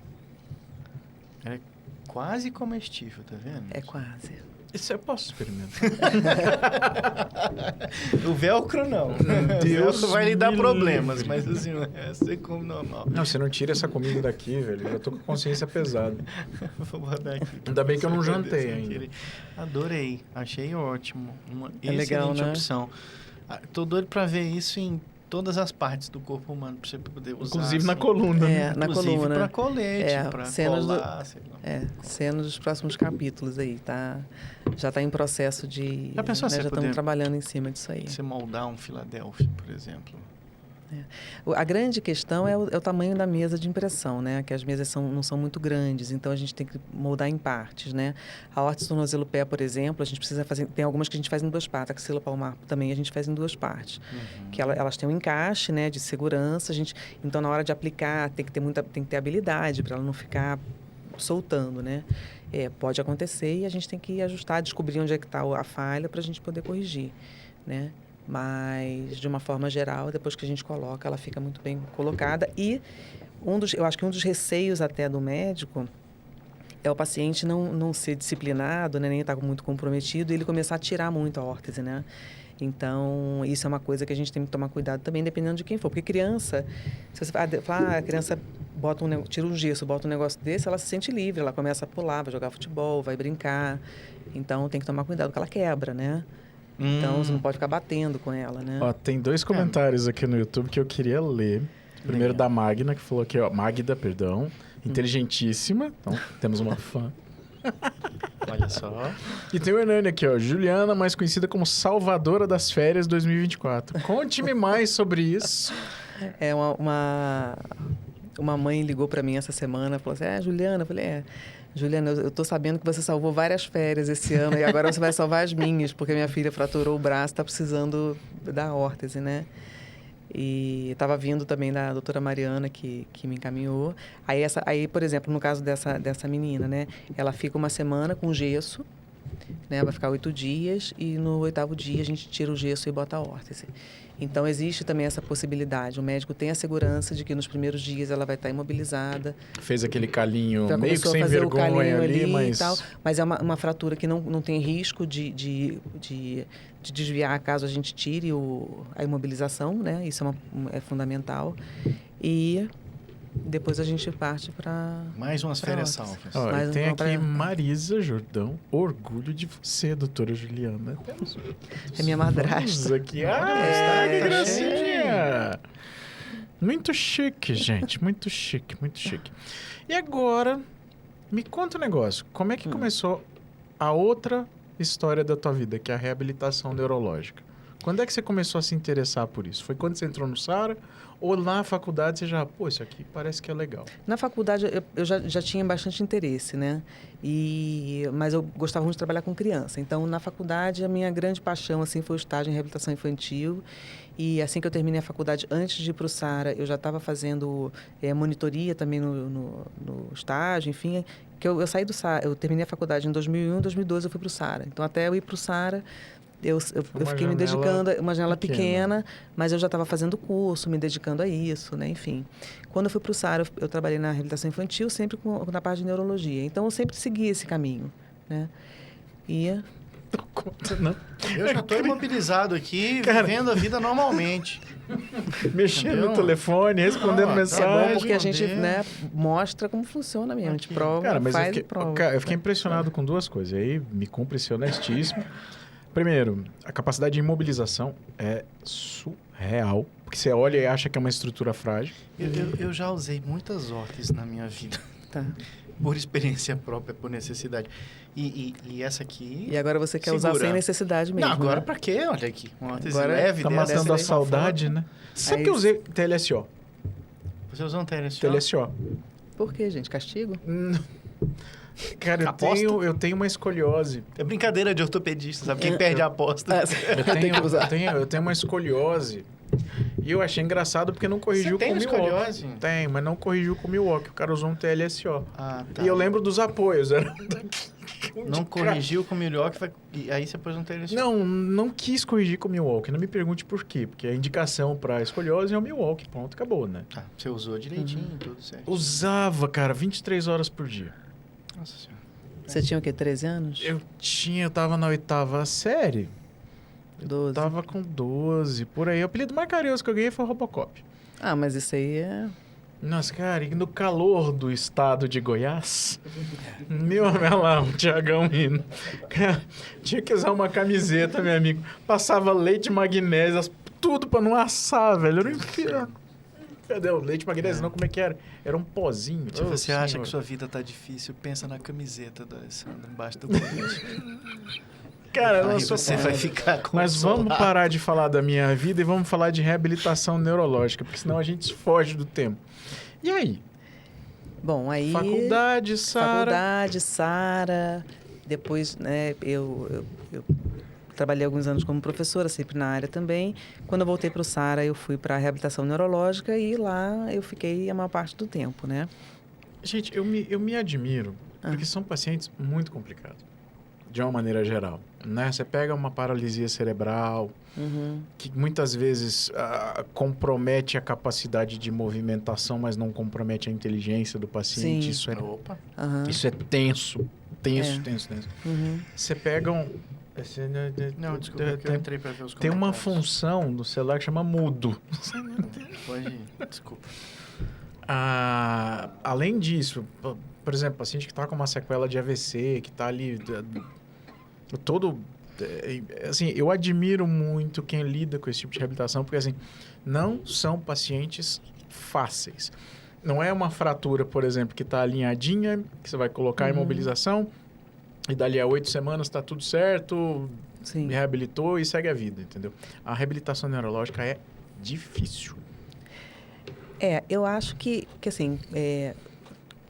quase comestível, tá vendo? é quase. Isso eu posso experimentar. O velcro não. Deus O velcro vai lhe dar me problemas, livre. mas assim, é ser como normal. Não, você não tira essa comida daqui, velho. Eu já tô com a consciência pesada. Vou botar aqui. Ainda bem que eu não Você jantei sem ainda. querer. Adorei. Achei ótimo. Uma É legal, excelente né? opção. Tô doido pra ver isso em todas as partes do corpo humano, pra você poder usar. Inclusive na assim. coluna. né? Na Inclusive coluna. pra colete, pra cenas colar, sei lá. cenas dos próximos capítulos aí, tá? Já está em processo de... Já pensou se já você estamos poder- trabalhando em cima disso aí. Você moldar um Philadelphia, por exemplo. A grande questão é o tamanho da mesa de impressão, né? Que as mesas não são muito grandes, então a gente tem que moldar em partes, né? A órtese tornozelo pé, por exemplo, a gente precisa fazer... Tem algumas que a gente faz em 2 partes. A axila palmar também a gente faz em 2 partes. Que elas têm um encaixe, né? De segurança. Então, na hora de aplicar, tem que ter habilidade para ela não ficar soltando, né? Pode acontecer e a gente tem que ajustar, descobrir onde é que está a falha para a gente poder corrigir, né? Mas, de uma forma geral, depois que a gente coloca, ela fica muito bem colocada. E eu acho que um dos receios até do médico é o paciente não ser disciplinado, né, nem estar muito comprometido, e ele começar a tirar muito a órtese, né? Então, isso é uma coisa que a gente tem que tomar cuidado também, dependendo de quem for. Porque criança, se você falar, a criança tira um gesso, bota um negócio desse, ela se sente livre, ela começa a pular, vai jogar futebol, vai brincar. Então, tem que tomar cuidado, porque ela quebra, né? Então, você não pode ficar batendo com ela, né? Ó, tem 2 comentários aqui no YouTube que eu queria ler. Primeiro da Magna, que falou aqui, ó. Magda, perdão. Inteligentíssima. Então, temos uma fã. Olha só. E tem o Hernani aqui, ó. Juliana, mais conhecida como Salvadora das Férias 2024. Conte-me mais sobre isso. Uma mãe ligou para mim essa semana, falou assim, Juliana, eu falei, Juliana, eu tô sabendo que você salvou várias férias esse ano e agora você vai salvar as minhas, porque minha filha fraturou o braço, tá precisando da órtese, né? E estava vindo também da doutora Mariana, que me encaminhou. Aí, por exemplo, no caso dessa menina, né? Ela fica uma semana com gesso, né? Vai ficar 8 dias e no 8º dia a gente tira o gesso e bota a órtese. Então, existe também essa possibilidade. O médico tem a segurança de que nos primeiros dias ela vai estar imobilizada. Fez aquele calinho Já meio que começou a sem fazer o vergonha calinho ali, mas... e tal, mas é uma fratura que não tem risco de desviar caso a gente tire a imobilização, né? Isso é fundamental. E depois a gente parte para... Mais umas férias órtese. salvas. Ó, Mais e tem um aqui Marisa Jordão. Orgulho de você, doutora Juliana. É minha madrasta. Aqui. Ah, Que tá gracinha! Muito chique, gente. Muito chique, muito chique. E agora, me conta um negócio. Como é que começou a outra história da tua vida, que é a reabilitação neurológica? Quando é que você começou a se interessar por isso? Foi quando você entrou no SARA? Ou na faculdade você já, pô, isso aqui parece que é legal? Na faculdade eu já tinha bastante interesse, né? Mas eu gostava muito de trabalhar com criança. Então, na faculdade, a minha grande paixão assim, foi o estágio em reabilitação infantil. E assim que eu terminei a faculdade, antes de ir para o SARA, eu já estava fazendo monitoria também no estágio, enfim. Que eu saí do SARA, eu terminei a faculdade em 2001, 2012 eu fui para o SARA. Então, até eu ir para o SARA, eu fiquei me dedicando a uma janela pequena, mas eu já estava fazendo curso, me dedicando a isso, né? Enfim. Quando eu fui para o SARA, eu trabalhei na reabilitação infantil, sempre na parte de neurologia. Então, eu sempre segui esse caminho, né? Não conta, não. Eu já estou imobilizado aqui, vivendo a vida normalmente. Mexendo no telefone, respondendo mensagem. É bom porque a gente mostra como funciona mesmo. A gente prova, cara, mas faz e prova. Eu fiquei impressionado com duas coisas. Aí me cumpre ser honestíssimo. Primeiro, a capacidade de imobilização é surreal. Porque você olha e acha que é uma estrutura frágil. Eu já usei muitas órteses na minha vida. Tá. Por experiência própria, por necessidade. E essa aqui... E agora você quer usar sem necessidade mesmo, não, agora né? pra quê? Olha aqui. Uma órtese Agora leve. Tá matando a saudade, né? Sabe que eu usei TLSO? Você usou um TLSO? TLSO. Por quê, gente? Castigo? Cara, eu tenho uma escoliose. É brincadeira de ortopedista, sabe? Quem perde a aposta. Eu tenho uma escoliose. E eu achei engraçado porque não corrigiu com o escoliose? Milwaukee. Tem, mas não corrigiu com o Milwaukee. O cara usou um TLSO. Ah, tá. E eu lembro dos apoios. Era não corrigiu com o Milwaukee, e aí você pôs um TLSO. Não quis corrigir com o Milwaukee. Não me pergunte por quê. Porque a indicação para escoliose é o Milwaukee. Pronto, acabou, né? Tá, você usou direitinho, tudo certo. Usava, cara, 23 horas por dia. Nossa Senhora. Você tinha o quê? 13 anos? Eu tava na 8ª série. 12. Tava com 12, por aí. O apelido mais carinhoso que eu ganhei foi Robocop. Ah, mas isso aí é... Nossa, cara, e no calor do estado de Goiás, olha lá, o Tiagão rindo. Cara, tinha que usar uma camiseta, meu amigo. Passava leite magnésio, tudo pra não assar, velho. Era um inferno. Cadê o leite magnésio? Não, como é que era? Era um pozinho. Se você acha que sua vida tá difícil, pensa na camiseta do Alessandro embaixo do colete. Cara, aí você vai ficar com Mas vamos parar de falar da minha vida e vamos falar de reabilitação neurológica, porque senão a gente foge do tempo. E aí? Bom, aí... Faculdade, SARA. Depois, né, eu trabalhei alguns anos como professora, sempre na área também. Quando eu voltei para o SARA, eu fui para a reabilitação neurológica e lá eu fiquei a maior parte do tempo, né? Gente, eu me admiro, porque são pacientes muito complicados. De uma maneira geral, né? Você pega uma paralisia cerebral, que muitas vezes compromete a capacidade de movimentação, mas não compromete a inteligência do paciente. Sim. Isso é tenso. Você pega um... Não, desculpa, eu entrei para ver os comentários. Tem uma função do celular que chama mudo. Pode ir, desculpa. Além disso, por exemplo, paciente que está com uma sequela de AVC, que está ali... Assim, eu admiro muito quem lida com esse tipo de reabilitação, porque, assim, não são pacientes fáceis. Não é uma fratura, por exemplo, que está alinhadinha, que você vai colocar a imobilização, e dali a 8 semanas está tudo certo, reabilitou e segue a vida, entendeu? A reabilitação neurológica é difícil. Eu acho que assim,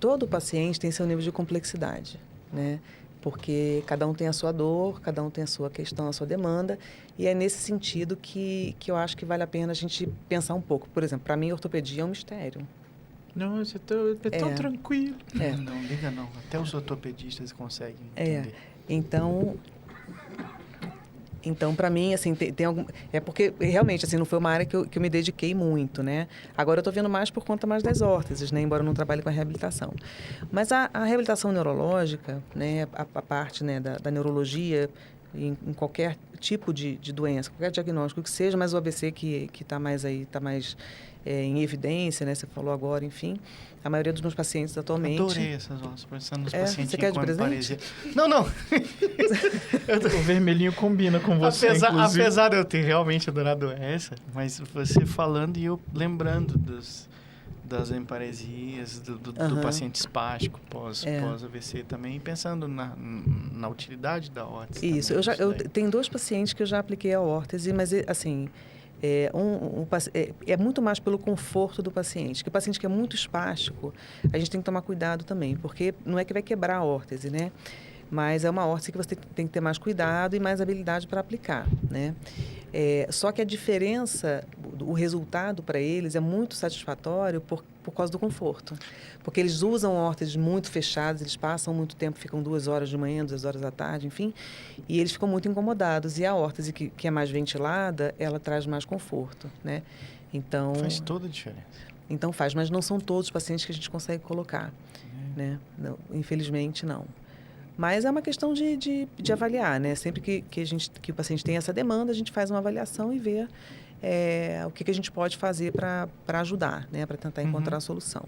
todo paciente tem seu nível de complexidade, né? Porque cada um tem a sua dor, cada um tem a sua questão, a sua demanda, e é nesse sentido que eu acho que vale a pena a gente pensar um pouco. Por exemplo, para mim, ortopedia é um mistério. Não, você é tão tranquilo. Não liga não, até os ortopedistas conseguem entender. Então, para mim, assim, tem algum... É porque, realmente, assim, não foi uma área que eu me dediquei muito, né? Agora, eu estou vendo mais por conta mais das órteses, né? Embora eu não trabalhe com a reabilitação. Mas a reabilitação neurológica, né? A parte, né, da neurologia, em qualquer tipo de doença, qualquer diagnóstico que seja, mas o AVC que está mais aí, está mais em evidência, né? Você falou agora, enfim. A maioria dos meus pacientes atualmente... Adorei essas horas, pensando nos pacientes. Você quer de presente? Não. O vermelhinho combina com você, apesar de eu ter realmente adorado essa, mas você falando e eu lembrando das emparesias, do paciente espástico pós-AVC também, pensando na utilidade da órtese. Isso, eu tenho 2 pacientes que eu já apliquei a órtese, mas assim, é muito mais pelo conforto do paciente. Que o paciente que é muito espástico, a gente tem que tomar cuidado também, porque não é que vai quebrar a órtese, né? Mas é uma órtese que você tem que ter mais cuidado e mais habilidade para aplicar, né? Só que a diferença, o resultado para eles é muito satisfatório por causa do conforto. Porque eles usam órteses muito fechadas, eles passam muito tempo, ficam 2 horas de manhã, 2 horas da tarde, enfim, e eles ficam muito incomodados. E a órtese que é mais ventilada, ela traz mais conforto, né? Então, faz toda a diferença. Então faz, mas não são todos os pacientes que a gente consegue colocar, né? Não, infelizmente, não. Mas é uma questão de avaliar, né? Sempre que o paciente tem essa demanda, a gente faz uma avaliação e vê o que a gente pode fazer para ajudar, né? Para tentar encontrar a solução.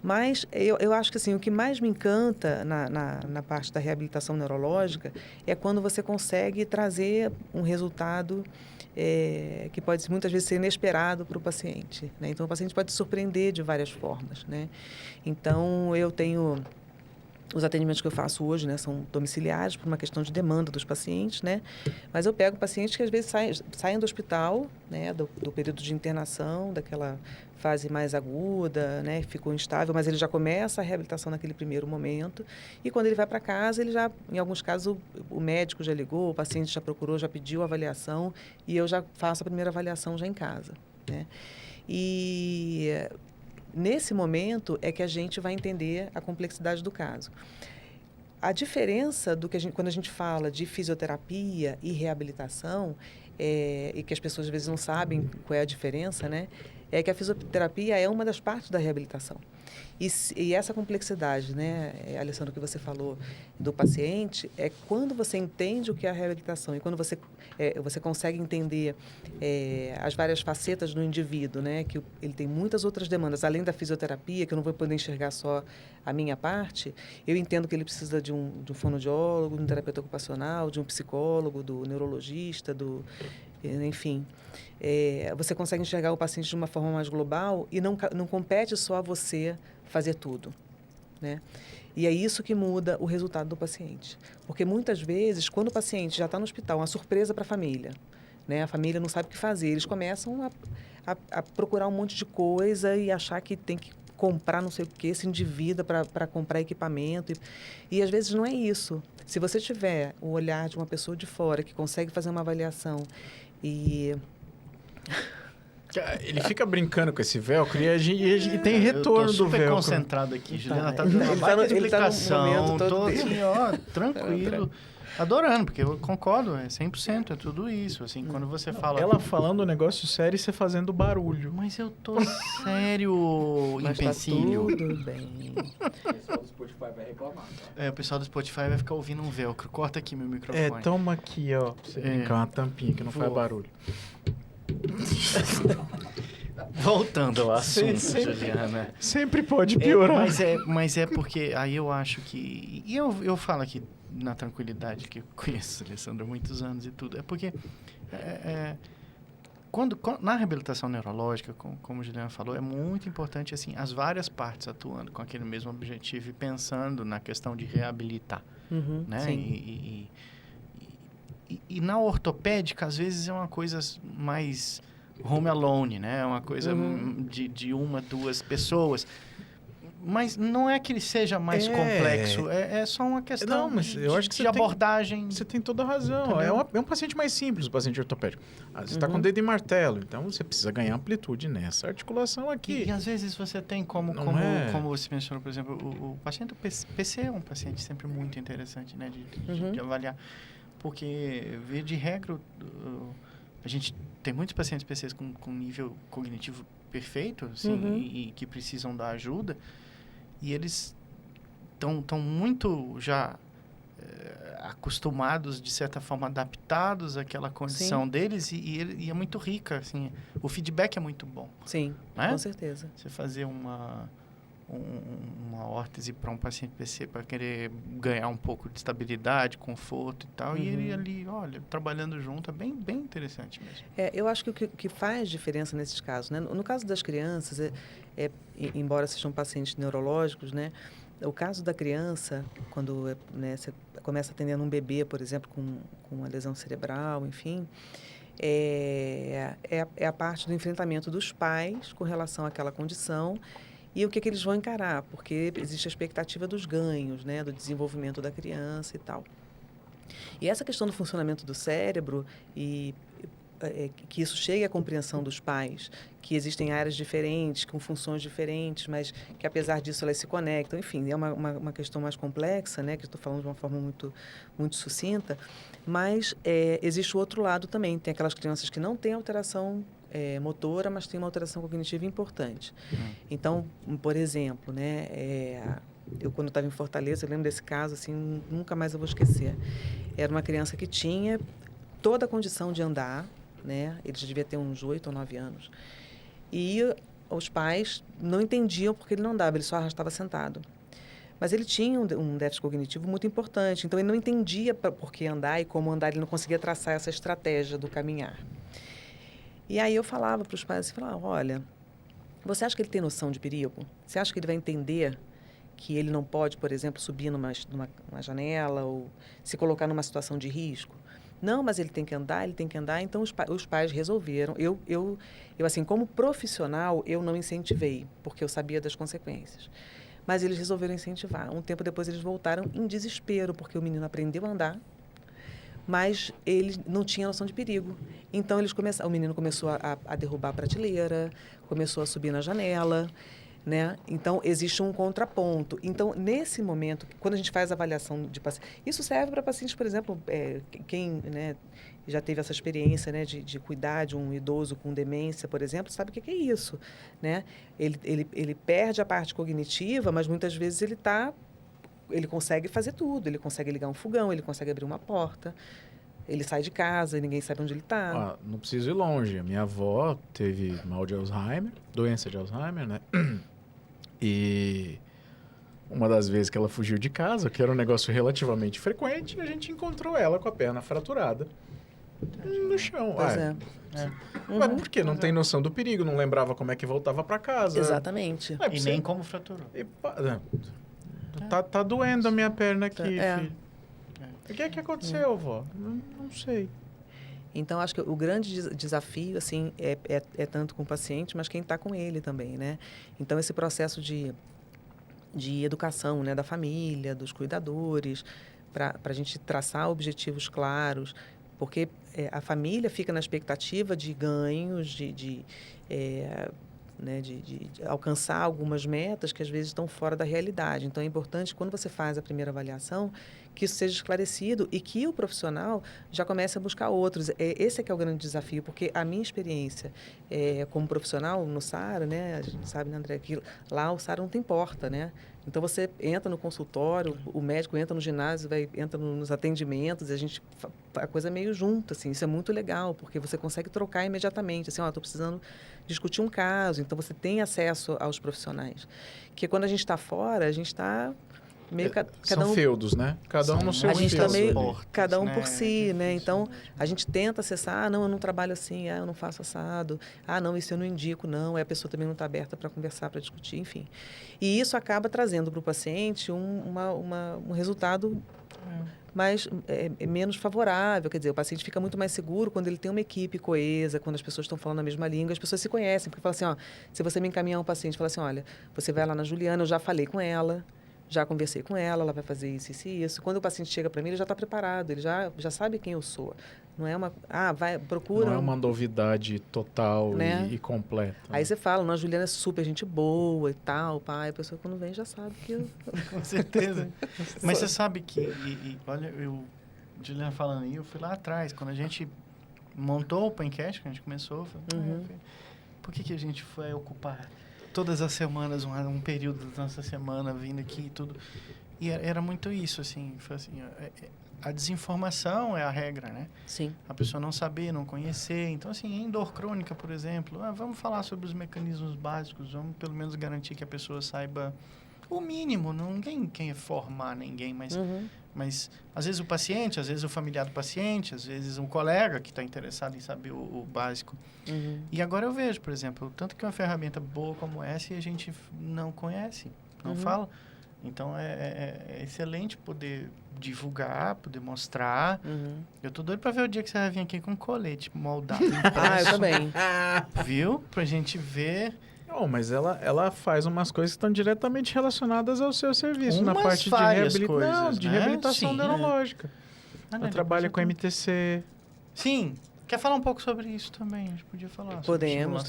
Mas eu acho que assim, o que mais me encanta na parte da reabilitação neurológica é quando você consegue trazer um resultado que pode muitas vezes ser inesperado para o paciente, né? Então, o paciente pode se surpreender de várias formas, né? Então, eu tenho... Os atendimentos que eu faço hoje, né, são domiciliares por uma questão de demanda dos pacientes, né? Mas eu pego pacientes que às vezes saem do hospital, né, do período de internação, daquela fase mais aguda, né, ficou instável, mas ele já começa a reabilitação naquele primeiro momento. E quando ele vai para casa, ele já, em alguns casos, o médico já ligou, o paciente já procurou, já pediu avaliação e eu já faço a primeira avaliação já em casa, né? E nesse momento é que a gente vai entender a complexidade do caso. A diferença do que quando a gente fala de fisioterapia e reabilitação, e que as pessoas às vezes não sabem qual é a diferença, né? É que a fisioterapia é uma das partes da reabilitação. E essa complexidade, né, Alessandro, que você falou do paciente, é quando você entende o que é a reabilitação e quando você consegue entender as várias facetas do indivíduo, né, que ele tem muitas outras demandas, além da fisioterapia, que eu não vou poder enxergar só a minha parte, eu entendo que ele precisa de um fonoaudiólogo, de um terapeuta ocupacional, de um psicólogo, do neurologista, enfim. Você consegue enxergar o paciente de uma forma mais global e não compete só a você fazer tudo, né? E é isso que muda o resultado do paciente. Porque muitas vezes, quando o paciente já está no hospital, uma surpresa para a família, né? A família não sabe o que fazer, eles começam a procurar um monte de coisa e achar que tem que comprar não sei o que, se endivida para comprar equipamento. E às vezes não é isso. Se você tiver o olhar de uma pessoa de fora que consegue fazer uma avaliação e... Ele fica brincando com esse velcro e tem retorno do velcro. Eu tô super concentrado aqui, Juliana tá dando uma baita explicação. Tô assim, ó, tranquilo. Adorando, porque eu concordo, 100%, é tudo isso. Assim, quando você fala... Ela falando um negócio sério e você fazendo barulho. Mas eu tô sério, empecilho. Tá tudo bem. O pessoal do Spotify vai reclamar, tá? O pessoal do Spotify vai ficar ouvindo um velcro. Corta aqui meu microfone. Toma aqui, ó, pra você brincar uma tampinha que não faz barulho. Voltando ao assunto, Juliana. Sempre pode piorar. Mas é porque aí eu acho que... E eu falo aqui na tranquilidade, que eu conheço o Alessandro há muitos anos e tudo. É porque na reabilitação neurológica, como a Juliana falou, é muito importante assim, as várias partes atuando com aquele mesmo objetivo e pensando na questão de reabilitar. Né? Sim. E na ortopédica, às vezes, é uma coisa mais home alone, né? É uma coisa de 1, 2 pessoas. Mas não é que ele seja mais complexo, é só uma questão eu acho que de abordagem. Você tem toda a razão. É um paciente mais simples, o paciente ortopédico. Você está com dedo e martelo, então você precisa ganhar amplitude nessa articulação aqui. E às vezes você tem como você mencionou, por exemplo, o paciente do PC é um paciente sempre muito interessante, né, de avaliar. Porque, via de regra, a gente tem muitos pacientes PCs com nível cognitivo perfeito, assim, e que precisam da ajuda. E eles estão muito já acostumados, de certa forma, adaptados àquela condição deles. E é muito rica, assim. O feedback é muito bom. Sim, né? Com certeza. Você fazer uma órtese para um paciente PC para querer ganhar um pouco de estabilidade, conforto e tal. E ele ali, olha, trabalhando junto, é bem, bem interessante mesmo. Eu acho que o que faz diferença nesses casos, né? No caso das crianças, embora sejam pacientes neurológicos, né? O caso da criança, quando você começa atendendo um bebê, por exemplo, com uma lesão cerebral, enfim, é a parte do enfrentamento dos pais com relação àquela condição e o que eles vão encarar, porque existe a expectativa dos ganhos, né, do desenvolvimento da criança e tal. E essa questão do funcionamento do cérebro e que isso chegue à compreensão dos pais, que existem áreas diferentes, com funções diferentes, mas que, apesar disso, elas se conectam. Enfim, é uma questão mais complexa, né, que eu estou falando de uma forma muito, muito sucinta, mas existe o outro lado também. Tem aquelas crianças que não têm alteração motora, mas têm uma alteração cognitiva importante. Então, por exemplo, né, eu, quando estava em Fortaleza, eu lembro desse caso, assim, nunca mais eu vou esquecer. Era uma criança que tinha toda a condição de andar, né? Ele devia ter uns 8 ou 9 anos. E os pais não entendiam porque ele não andava, ele só estava sentado. Mas ele tinha um déficit cognitivo muito importante, então ele não entendia por que andar e como andar, ele não conseguia traçar essa estratégia do caminhar. E aí eu falava para os pais, olha, você acha que ele tem noção de perigo? Você acha que ele vai entender que ele não pode, por exemplo, subir numa janela ou se colocar numa situação de risco? Não, mas ele tem que andar. Então, os pais resolveram. Eu, assim, como profissional, eu não incentivei, porque eu sabia das consequências. Mas eles resolveram incentivar. Um tempo depois, eles voltaram em desespero, porque o menino aprendeu a andar, mas ele não tinha noção de perigo. Então, o menino começou a derrubar a prateleira, começou a subir na janela, né? Então, existe um contraponto. Então, nesse momento, quando a gente faz a avaliação de pacientes... Isso serve para pacientes, por exemplo, quem, né, já teve essa experiência, né, de cuidar de um idoso com demência, por exemplo, sabe o que é isso, né? Ele perde a parte cognitiva, mas muitas vezes ele consegue fazer tudo. Ele consegue ligar um fogão, ele consegue abrir uma porta, ele sai de casa e ninguém sabe onde ele está. Não preciso ir longe. A minha avó teve mal de Alzheimer, doença de Alzheimer, né? E uma das vezes que ela fugiu de casa, que era um negócio relativamente frequente, a gente encontrou ela com a perna fraturada no chão. Pois Mas por quê? Não tem noção do perigo, não lembrava como é que voltava para casa. Exatamente. E nem como fraturou. Tá doendo a minha perna aqui, filho. O que aconteceu, vó? Não sei. Então, acho que o grande desafio, assim, é tanto com o paciente, mas quem está com ele também, né? Então, esse processo de educação, né, da família, dos cuidadores, para a gente traçar objetivos claros, porque a família fica na expectativa de ganhos, de alcançar algumas metas que às vezes estão fora da realidade. Então, é importante, quando você faz a primeira avaliação, que isso seja esclarecido e que o profissional já comece a buscar outros. Esse é que é o grande desafio, porque a minha experiência como profissional no SARA, né, a gente sabe, né, André, que lá o SARA não tem porta, né? Então, você entra no consultório, o médico entra no ginásio, entra nos atendimentos, e a coisa é meio junto, assim. Isso é muito legal, porque você consegue trocar imediatamente. Assim, estou precisando discutir um caso, então você tem acesso aos profissionais. Porque quando a gente está fora, a gente está meio... São feudos, né? Cada um no seu A gente está meio... portas, cada um né? por si, É né? difícil, Então, a gente tenta acessar, não, eu não trabalho assim, eu não faço assado, não, isso eu não indico, não, a pessoa também não está aberta para conversar, para discutir, enfim. E isso acaba trazendo para o paciente um resultado menos favorável, quer dizer, o paciente fica muito mais seguro quando ele tem uma equipe coesa, quando as pessoas estão falando a mesma língua, as pessoas se conhecem, porque fala assim, se você me encaminhar um paciente, fala assim, olha, você vai lá na Juliana, eu já falei com ela, já conversei com ela vai fazer isso, isso e isso. Quando o paciente chega para mim, ele já está preparado, ele já sabe quem eu sou. Não é procura... Não é uma novidade total, né, e completa. Aí você fala, a Juliana é super gente boa e tal, pai. A pessoa quando vem já sabe que eu... Com certeza. Mas você sabe que... olha, Juliana falando aí, eu fui lá atrás, quando a gente montou o Pencast, que a gente começou, por que a gente foi ocupar todas as semanas, um período da nossa semana vindo aqui e tudo? E era muito isso, assim, foi assim, a desinformação é a regra, né? Sim. A pessoa não saber, não conhecer. Então, assim, em dor crônica, por exemplo, vamos falar sobre os mecanismos básicos, vamos pelo menos garantir que a pessoa saiba o mínimo. Ninguém quer formar ninguém, mas às vezes o paciente, às vezes o familiar do paciente, às vezes um colega que está interessado em saber o básico. E agora eu vejo, por exemplo, tanto que uma ferramenta boa como essa e a gente não conhece, não fala. Então, é excelente poder divulgar, poder mostrar. Eu tô doido para ver o dia que você vai vir aqui com um colete moldado. Eu também. Viu? Pra gente ver. Oh, mas ela faz umas coisas que estão diretamente relacionadas ao seu serviço. Na parte de reabilitação neurológica. Ela trabalha com MTC. Sim. Quer falar um pouco sobre isso também? A gente podia falar. Podemos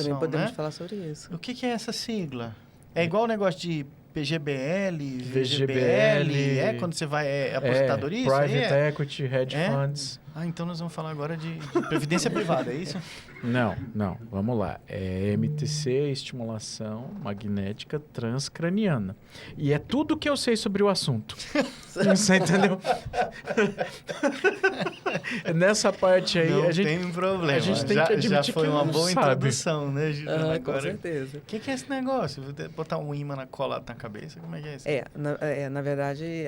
falar sobre isso. O que é essa sigla? É igual o negócio de PGBL, VGBL, quando você vai, aposentadoria? Private Equity, Hedge Funds. Então nós vamos falar agora de previdência privada, é isso? Não, vamos lá. É MTC, estimulação magnética transcraniana. E é tudo que eu sei sobre o assunto. Você entendeu? Nessa parte aí, não tem problema. A gente tem que admitir já foi uma boa introdução, né, Juliana? Com certeza. O que é esse negócio? Botar um ímã colado na cabeça? Como é que é isso? Na verdade,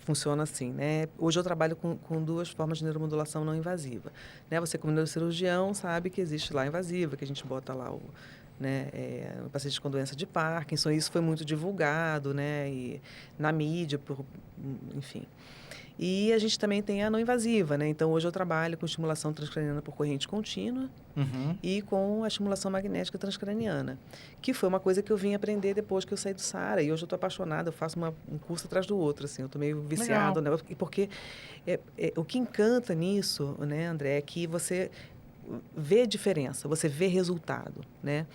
funciona assim, né? Hoje eu trabalho com duas formas de neuromodulação não invasiva. Né? Você, como neurocirurgião, sabe que existe lá invasiva, que a gente bota lá o paciente com doença de Parkinson. Isso foi muito divulgado, né? E na mídia, enfim. E a gente também tem a não invasiva, né? Então, hoje eu trabalho com estimulação transcraniana por corrente contínua e com a estimulação magnética transcraniana, que foi uma coisa que eu vim aprender depois que eu saí do SARA. E hoje eu estou apaixonada, eu faço um curso atrás do outro, assim. Eu estou meio viciada no negócio. Porque o que encanta nisso, né, André, é que você vê diferença, você vê resultado, né?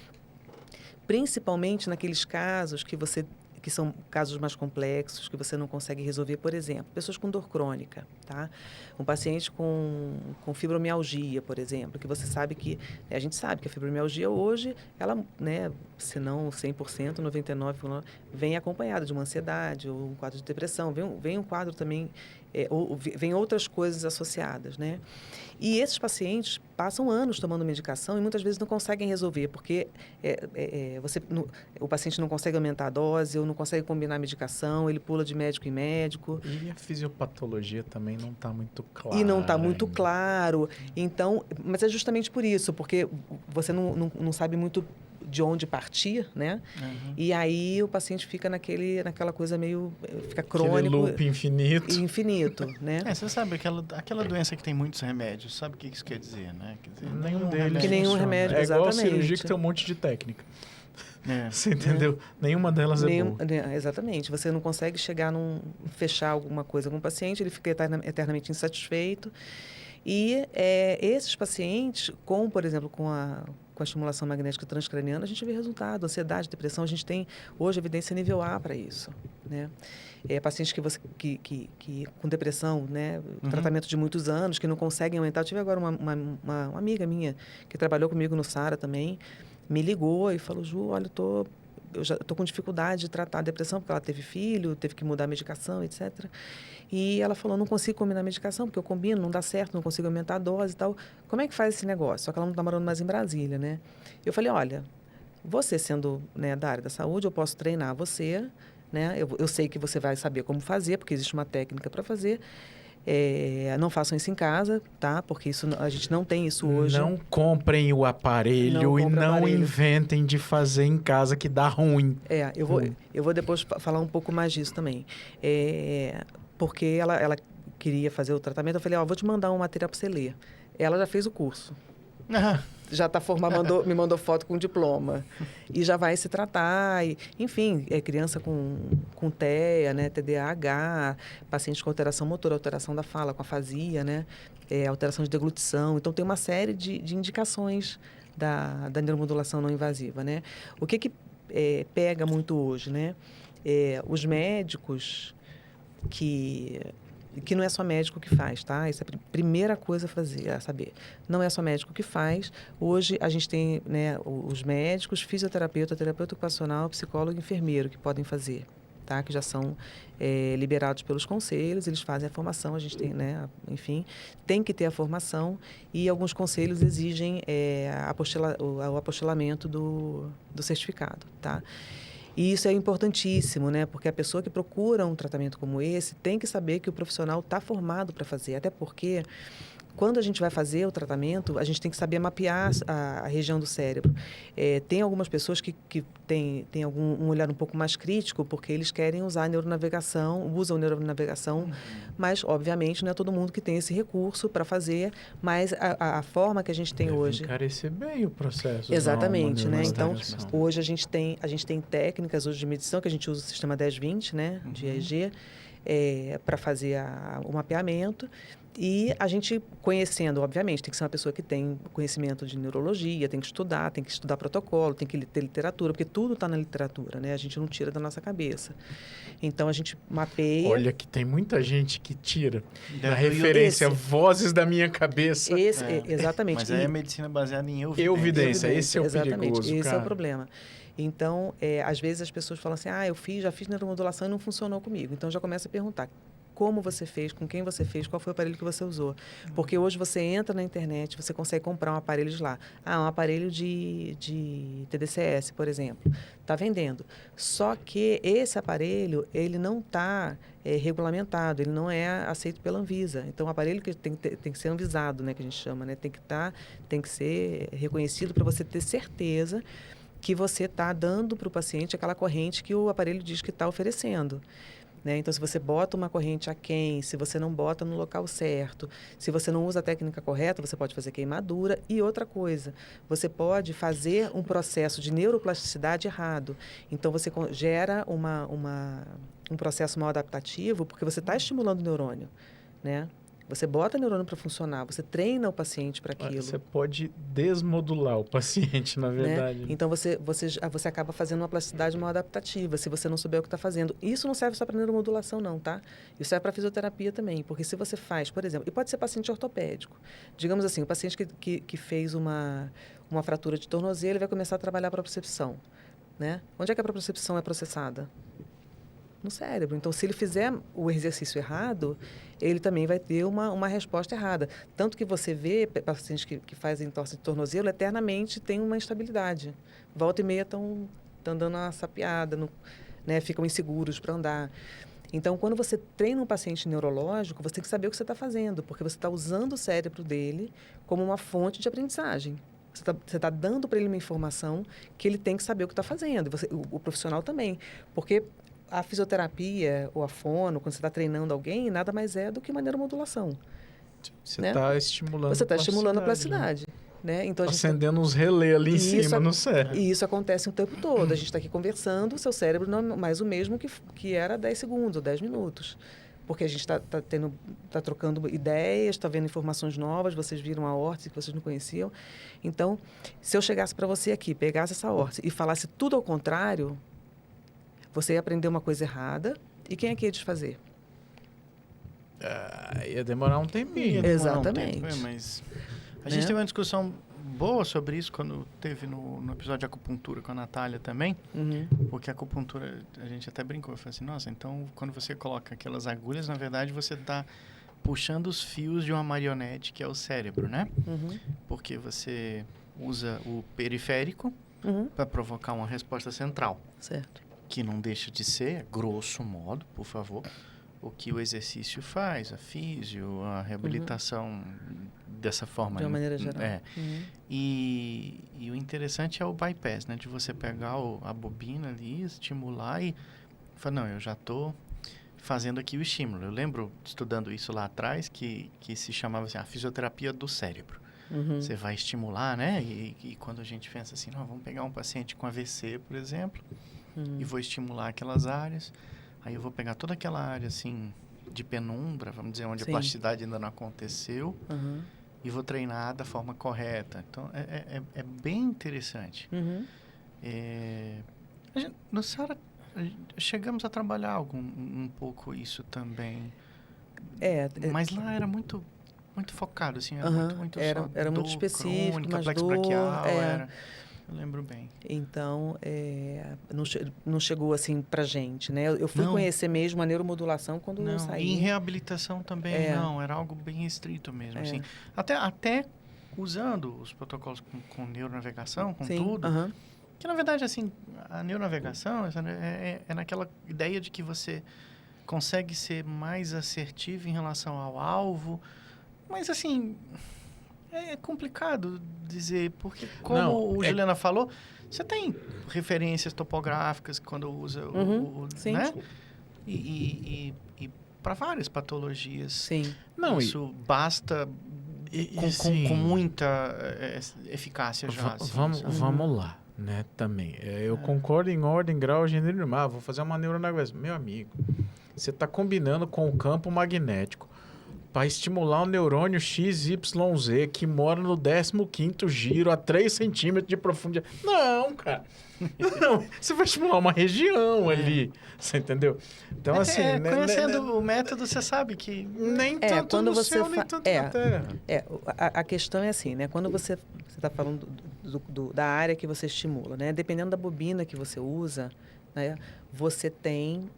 Principalmente naqueles casos que são casos mais complexos, que você não consegue resolver. Por exemplo, pessoas com dor crônica, tá? Um paciente com fibromialgia, por exemplo, que você sabe que... A gente sabe que a fibromialgia hoje, ela, né, se não 100%, 99%, vem acompanhada de uma ansiedade ou um quadro de depressão. Vem um quadro também... vem outras coisas associadas, né? E esses pacientes passam anos tomando medicação e muitas vezes não conseguem resolver, porque o paciente não consegue aumentar a dose, ou não consegue combinar a medicação, ele pula de médico em médico. E a fisiopatologia também não está muito clara. E não está muito claro. Então, mas é justamente por isso, porque você não sabe muito de onde partir, né? E aí o paciente fica naquela coisa meio... Fica crônico. Aquele loop infinito, né? Você sabe, aquela doença que tem muitos remédios, sabe o que isso quer dizer, né? Quer dizer, nenhum deles. Que nenhum remédio, exatamente. É igual a cirurgia que tem um monte de técnica. Você entendeu? Nenhuma delas é boa. Exatamente. Você não consegue fechar alguma coisa com o paciente, ele fica eternamente insatisfeito. E esses pacientes, por exemplo, com a estimulação magnética transcraniana, a gente vê resultado. Ansiedade, depressão, a gente tem hoje evidência nível A para isso, né? Pacientes que com depressão, né? Tratamento de muitos anos, que não conseguem aumentar. Eu tive agora uma amiga minha que trabalhou comigo no SARA também, me ligou e falou: Ju, olha, eu já estou com dificuldade de tratar a depressão, porque ela teve filho, teve que mudar a medicação, etc. E ela falou: não consigo combinar a medicação, porque eu combino, não dá certo, não consigo aumentar a dose e tal. Como é que faz esse negócio? Só que ela não está morando mais em Brasília, né? Eu falei: olha, você sendo, né, da área da saúde, eu posso treinar você, né? Eu sei que você vai saber como fazer, porque existe uma técnica para fazer. Não façam isso em casa, tá? Porque a gente não tem isso hoje. Não comprem o aparelho e não inventem de fazer em casa, que dá ruim. Eu vou depois falar um pouco mais disso também. Porque ela queria fazer o tratamento, eu falei: vou te mandar um material para você ler. Ela já fez o curso. Já está formada, me mandou foto com diploma. E já vai se tratar. Enfim, criança com TEA, né, TDAH, paciente com alteração motora, alteração da fala, com afasia, né, alteração de deglutição. Então, tem uma série de indicações da neuromodulação não invasiva, né? O que pega muito hoje, né? Os médicos que não é só médico que faz, tá? Essa é a primeira coisa a saber. Não é só médico que faz. Hoje, a gente tem, né, os médicos, fisioterapeuta, terapeuta ocupacional, psicólogo e enfermeiro que podem fazer, tá? Que já são liberados pelos conselhos, eles fazem a formação, a gente tem, né? Enfim, tem que ter a formação e alguns conselhos exigem o apostilamento do certificado, tá? E isso é importantíssimo, né? Porque a pessoa que procura um tratamento como esse tem que saber que o profissional está formado para fazer, até porque quando a gente vai fazer o tratamento, a gente tem que saber mapear a região do cérebro. Tem algumas pessoas que têm um olhar um pouco mais crítico, porque eles querem usar a neuronavegação, usam neuronavegação, mas, obviamente, não é todo mundo que tem esse recurso para fazer, mas a forma que a gente tem hoje... encarecer bem o processo. Exatamente, né? Então, hoje a gente tem técnicas hoje de medição, que a gente usa o sistema 10-20, né? De EEG, para fazer o mapeamento. E a gente conhecendo, obviamente, tem que ser uma pessoa que tem conhecimento de neurologia, tem que estudar protocolo, tem que ter literatura, porque tudo está na literatura, né? A gente não tira da nossa cabeça. Então, a gente mapeia... Olha que tem muita gente que tira da referência vozes da minha cabeça. Exatamente. Mas aí é medicina baseada em evidência. Esse é o perigoso, esse é o problema. Então, às vezes as pessoas falam assim, já fiz neuromodulação e não funcionou comigo. Então, já começa a perguntar como você fez, com quem você fez, qual foi o aparelho que você usou. Porque hoje você entra na internet, você consegue comprar um aparelho de lá. Um aparelho de TDCS, por exemplo. Está vendendo. Só que esse aparelho, ele não está regulamentado, ele não é aceito pela Anvisa. Então, o aparelho que tem que ser anvisado, né, que a gente chama, né, tem que ser reconhecido para você ter certeza que você está dando para o paciente aquela corrente que o aparelho diz que está oferecendo. Né? Então, se você bota uma corrente aquém, se você não bota no local certo, se você não usa a técnica correta, você pode fazer queimadura. E outra coisa, você pode fazer um processo de neuroplasticidade errado. Então, você gera um processo mal adaptativo porque você está estimulando o neurônio, né? Você bota o neurônio para funcionar, você treina o paciente para aquilo. Você pode desmodular o paciente, na verdade. Né? Então, você acaba fazendo uma plasticidade mal adaptativa, se você não souber o que está fazendo. Isso não serve só para neuromodulação, não, tá? Isso serve para fisioterapia também, porque se você faz, por exemplo, e pode ser paciente ortopédico. Digamos assim, o paciente que fez uma fratura de tornozelo, ele vai começar a trabalhar a propriocepção, né? Onde é que a propriocepção é processada? No cérebro. Então, se ele fizer o exercício errado, ele também vai ter uma resposta errada. Tanto que você vê pacientes que fazem torse de tornozelo, eternamente tem uma instabilidade. Volta e meia estão dando uma sapeada, né? Ficam inseguros para andar. Então, quando você treina um paciente neurológico, você tem que saber o que você está fazendo, porque você está usando o cérebro dele como uma fonte de aprendizagem. Você está dando para ele uma informação que ele tem que saber o que está fazendo. O profissional também. Porque a fisioterapia ou a fono, quando você está treinando alguém, nada mais é do que uma neuromodulação. Você está estimulando a plasticidade. Né? Então, acendendo uns relés ali em cima no cérebro. E isso acontece o tempo todo. A gente está aqui conversando, o seu cérebro não é mais o mesmo que era 10 segundos ou 10 minutos. Porque a gente está trocando ideias, está vendo informações novas, vocês viram a órtese que vocês não conheciam. Então, se eu chegasse para você aqui, pegasse essa órtese e falasse tudo ao contrário, você ia aprender uma coisa errada, e quem é que ia desfazer? Ia demorar um tempinho. Exatamente. Mas a gente teve uma discussão boa sobre isso quando teve no episódio de acupuntura com a Natália também, porque a acupuntura, a gente até brincou, eu falei assim, nossa, então quando você coloca aquelas agulhas, na verdade você está puxando os fios de uma marionete que é o cérebro, né? Porque você usa o periférico para provocar uma resposta central. Certo. Que não deixa de ser, grosso modo, por favor, o que o exercício faz, a físio, a reabilitação dessa forma. De uma maneira geral. E o interessante é o bypass, né? De você pegar a bobina ali, estimular e falar, não, eu já estou fazendo aqui o estímulo. Eu lembro, estudando isso lá atrás, que se chamava assim, a fisioterapia do cérebro. Você vai estimular, né? E quando a gente pensa assim, não, vamos pegar um paciente com AVC, por exemplo, e vou estimular aquelas áreas. Aí eu vou pegar toda aquela área, assim, de penumbra, vamos dizer, onde a plasticidade ainda não aconteceu, e vou treinar da forma correta. Então, é bem interessante. No SARA, chegamos a trabalhar um pouco isso também. Mas lá era muito focado, assim, era muito era muito específico, crônica, mais plexo dor, braquial, era... eu lembro bem. Então, não chegou assim pra gente, né? Eu fui conhecer mesmo a neuromodulação quando eu saí. E em reabilitação também não, era algo bem restrito mesmo, assim. Até usando os protocolos com neuronavegação, com tudo, que na verdade, assim, a neuronavegação é naquela ideia de que você consegue ser mais assertivo em relação ao alvo, mas assim, é complicado dizer, porque como o Juliana falou, você tem referências topográficas quando usa né? E para várias patologias. Sim. Isso basta com muita eficácia já. Vamos lá, né? Também. Eu concordo em ordem, grau, gênero e número. Vou fazer uma neuronavegação. Meu amigo, você está combinando com o campo magnético para estimular o neurônio XYZ que mora no 15º giro a 3 centímetros de profundidade. Não, cara. Não, você vai estimular uma região ali. Você entendeu? Então, assim... conhecendo o método, você sabe que nem tanto quando no você céu, nem tanto na Terra. A questão é assim, né? Quando você está falando da área que você estimula, né? Dependendo da bobina que você usa, né? Você tem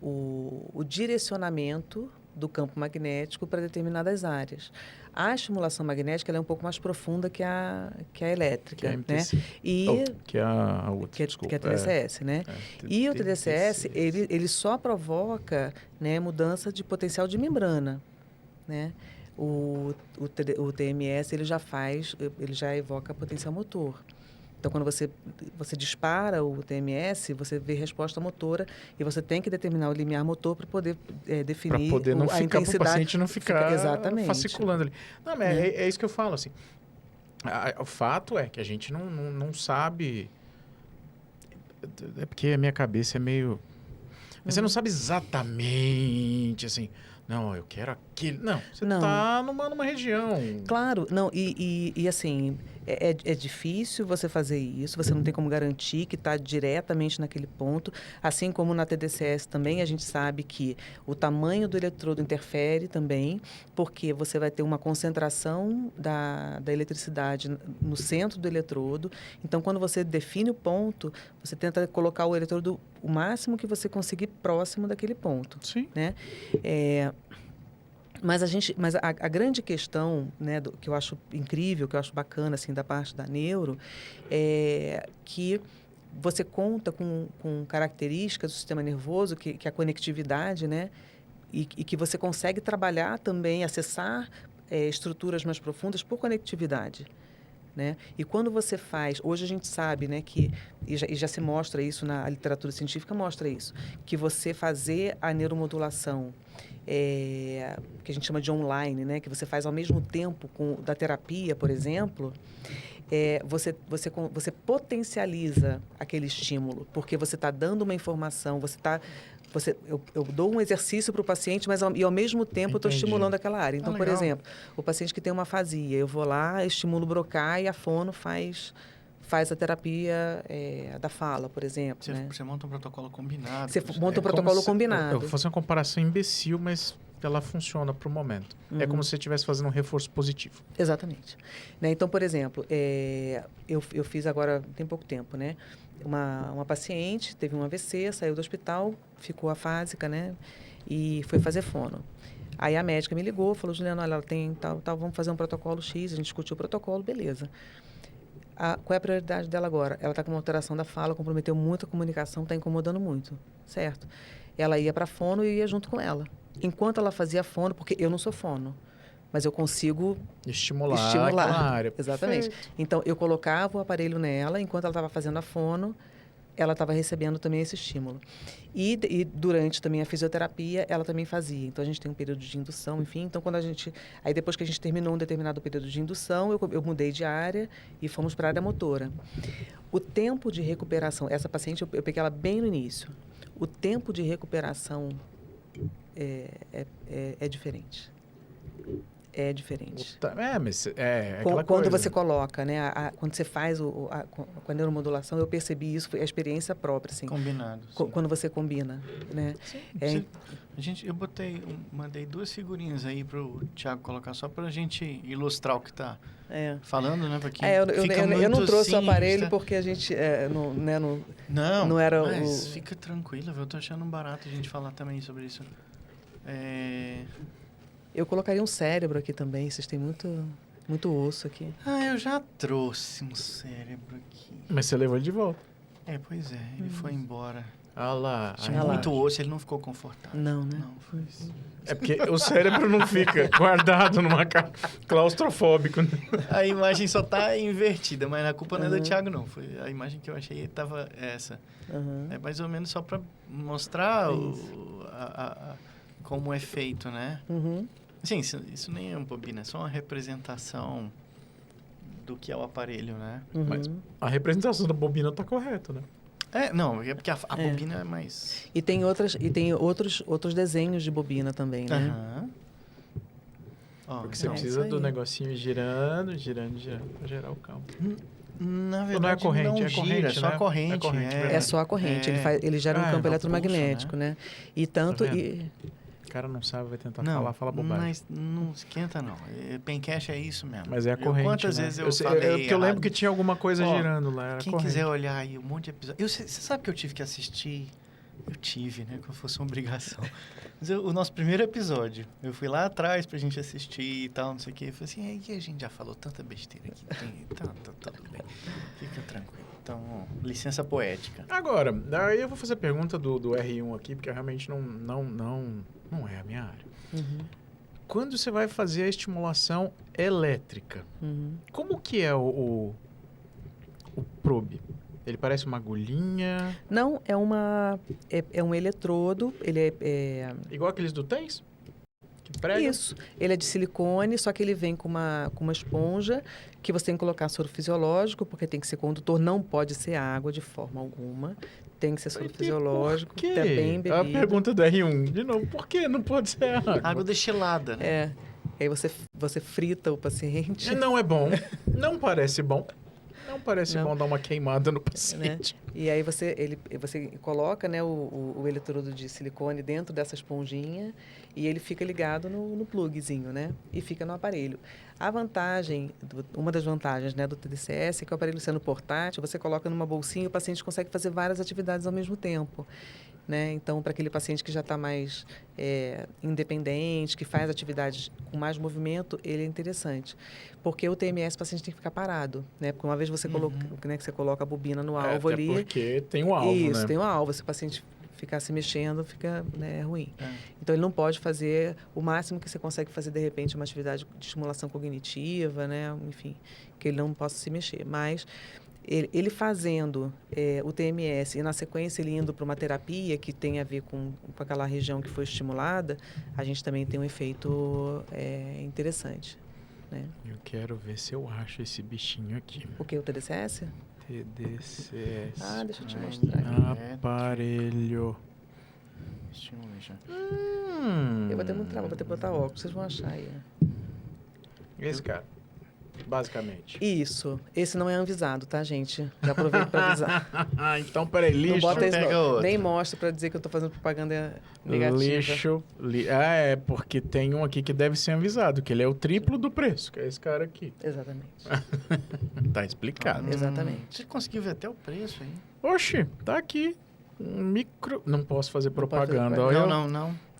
o direcionamento do campo magnético para determinadas áreas. A estimulação magnética ela é um pouco mais profunda que a elétrica, que a MTC. né? Que a outra, que a TDCS, né? E o TDCS, ele só provoca, né, mudança de potencial de membrana, né? O TMS, ele já evoca potencial motor. Então, quando você dispara o TMS, você vê resposta motora e você tem que determinar o limiar motor para poder definir para poder não a ficar, intensidade. para o paciente não ficar fasciculando ali. Não, mas é isso que eu falo, assim. O fato é que a gente não sabe... É porque a minha cabeça é meio... Mas você não sabe exatamente, assim... Não, eu quero aquilo. Não, você está numa região. Claro, não, e assim, é difícil você fazer isso, você não tem como garantir que está diretamente naquele ponto. Assim como na TDCS também, a gente sabe que o tamanho do eletrodo interfere também, porque você vai ter uma concentração da eletricidade no centro do eletrodo. Então, quando você define o ponto, você tenta colocar o eletrodo o máximo que você conseguir próximo daquele ponto. Sim. Né? Mas a grande questão, né, que eu acho incrível, que eu acho bacana assim, da parte da neuro, é que você conta com características do sistema nervoso, que a conectividade, né, e que você consegue trabalhar também, acessar estruturas mais profundas por conectividade. Né? E quando você faz... Hoje a gente sabe, né, que... E já se mostra isso, na literatura científica mostra isso, que você fazer a neuromodulação, que a gente chama de online, né, que você faz ao mesmo tempo da terapia, por exemplo, você potencializa aquele estímulo, porque você está dando uma informação, eu dou um exercício para o paciente, mas ao mesmo tempo eu estou estimulando aquela área. Então, por exemplo, o paciente que tem uma afasia, eu vou lá, estimulo o Broca e a fono faz a terapia da fala, por exemplo. Você monta um protocolo combinado. Você monta um protocolo combinado. Eu vou fazer uma comparação imbecil, mas ela funciona para o momento. É como se você estivesse fazendo um reforço positivo. Exatamente. Né? Então, por exemplo, eu fiz agora, tem pouco tempo, né? Uma paciente teve um AVC, saiu do hospital, ficou afásica, né? E foi fazer fono. Aí a médica me ligou, falou, Juliana, olha, ela tem tal, vamos fazer um protocolo X, a gente discutiu o protocolo, beleza. Qual é a prioridade dela agora? Ela está com uma alteração da fala, comprometeu muito a comunicação, está incomodando muito, certo? Ela ia para fono e eu ia junto com ela. Enquanto ela fazia fono, porque eu não sou fono, mas eu consigo estimular aquela área. Exatamente. Perfeito. Então, eu colocava o aparelho nela, enquanto ela estava fazendo a fono, ela estava recebendo também esse estímulo. E durante também a fisioterapia, ela também fazia. Então, a gente tem um período de indução, enfim. Então, aí depois que a gente terminou um determinado período de indução, eu mudei de área e fomos para a área motora. O tempo de recuperação, essa paciente, eu peguei ela bem no início. O tempo de recuperação é diferente. é diferente. Mas Quando você coloca, né? Quando você faz com a neuromodulação, eu percebi isso, foi a experiência própria, assim. Combinado. Quando você combina, né? Sim. Eu mandei 2 figurinhas aí pro Thiago colocar, só pra gente ilustrar o que tá falando, né? Porque eu não trouxe o aparelho porque a gente não era mas fica tranquila, eu tô achando barato a gente falar também sobre isso. Eu colocaria um cérebro aqui também, vocês têm muito osso aqui. Eu já trouxe um cérebro aqui. Mas você levou ele de volta. Pois é, ele foi embora. Ah lá. Tinha muito osso, ele não ficou confortável. Não, né? Não, foi isso. É porque o cérebro não fica guardado numa claustrofóbico. Né? A imagem só tá invertida, mas a culpa não é do Thiago, não. Foi a imagem que eu achei tava essa. É mais ou menos só para mostrar como é feito, né? Sim, isso nem é uma bobina, é só uma representação do que é o aparelho, né? Mas a representação da bobina tá correta, né? Não, é porque a bobina é mais... E tem outros desenhos de bobina também, né? Porque você precisa do negocinho girando para gerar o campo. Na verdade, não é corrente, não gira, é só a corrente. É só a corrente, ele gera um campo eletromagnético, né? E tanto... O cara não sabe, vai tentar fala bobagem. Mas não esquenta, não. Pencast é isso mesmo. Mas é a corrente, quantas vezes eu falei porque eu lembro que tinha alguma coisa girando lá. Era quem corrente. quiser olhar aí, um monte de episódio... Você sabe que eu tive que assistir? Eu tive, né? Como se fosse uma obrigação. Mas o nosso primeiro episódio, eu fui lá atrás pra gente assistir e tal, não sei o quê. Eu falei assim, a gente já falou tanta besteira aqui. Tá tudo bem. Fica tranquilo. Então, licença poética. Agora, aí eu vou fazer a pergunta do R1 aqui, porque realmente não é a minha área. Quando você vai fazer a estimulação elétrica, como que é o probe? Ele parece uma agulhinha? Não, é um eletrodo, ele é... Igual aqueles do TENS? Que prega? Isso, ele é de silicone, só que ele vem com uma esponja que você tem que colocar soro fisiológico, porque tem que ser condutor, não pode ser água de forma alguma. Tem que ser soro fisiológico, também bebido. A pergunta do R1, de novo, por que não pode ser água? Água destilada, né? Aí você frita o paciente. Não é bom, não parece bom. Não parece bom dar uma queimada no paciente. Né? E aí você coloca, né, o eletrodo de silicone dentro dessa esponjinha e ele fica ligado no plugzinho, né? E fica no aparelho. Uma das vantagens, né, do TDCS é que o aparelho sendo portátil, você coloca numa bolsinha e o paciente consegue fazer várias atividades ao mesmo tempo. Né? Então, para aquele paciente que já está mais independente, que faz atividades com mais movimento, ele é interessante. Porque o TMS, o paciente tem que ficar parado, né? Porque uma vez você você coloca a bobina no alvo ali... porque tem um alvo, Isso, né? tem um alvo. Se o paciente ficar se mexendo, fica ruim. Então, ele não pode fazer... O máximo que você consegue fazer, de repente, uma atividade de estimulação cognitiva, né? Enfim, que ele não possa se mexer. Mas... Ele fazendo o TMS e, na sequência, ele indo para uma terapia que tem a ver com aquela região que foi estimulada, a gente também tem um efeito interessante. Né? Eu quero ver se eu acho esse bichinho aqui. O que? O TDCS? TDCS. Deixa eu te mostrar aqui. Aparelho. Eu vou ter muito trabalho, vou ter que botar óculos, vocês vão achar aí. Esse cara. Basicamente. Isso. Esse não é anvisado, tá, gente? Já aproveito para avisar. Então, peraí, lixo. Não bota isso, não. Nem mostra para dizer que eu estou fazendo propaganda negativa. Lixo. Porque tem um aqui que deve ser avisado, que ele é o triplo do preço, que é esse cara aqui. Exatamente. Tá explicado. Exatamente. Você conseguiu ver até o preço aí? Oxe, tá aqui. Não posso fazer propaganda.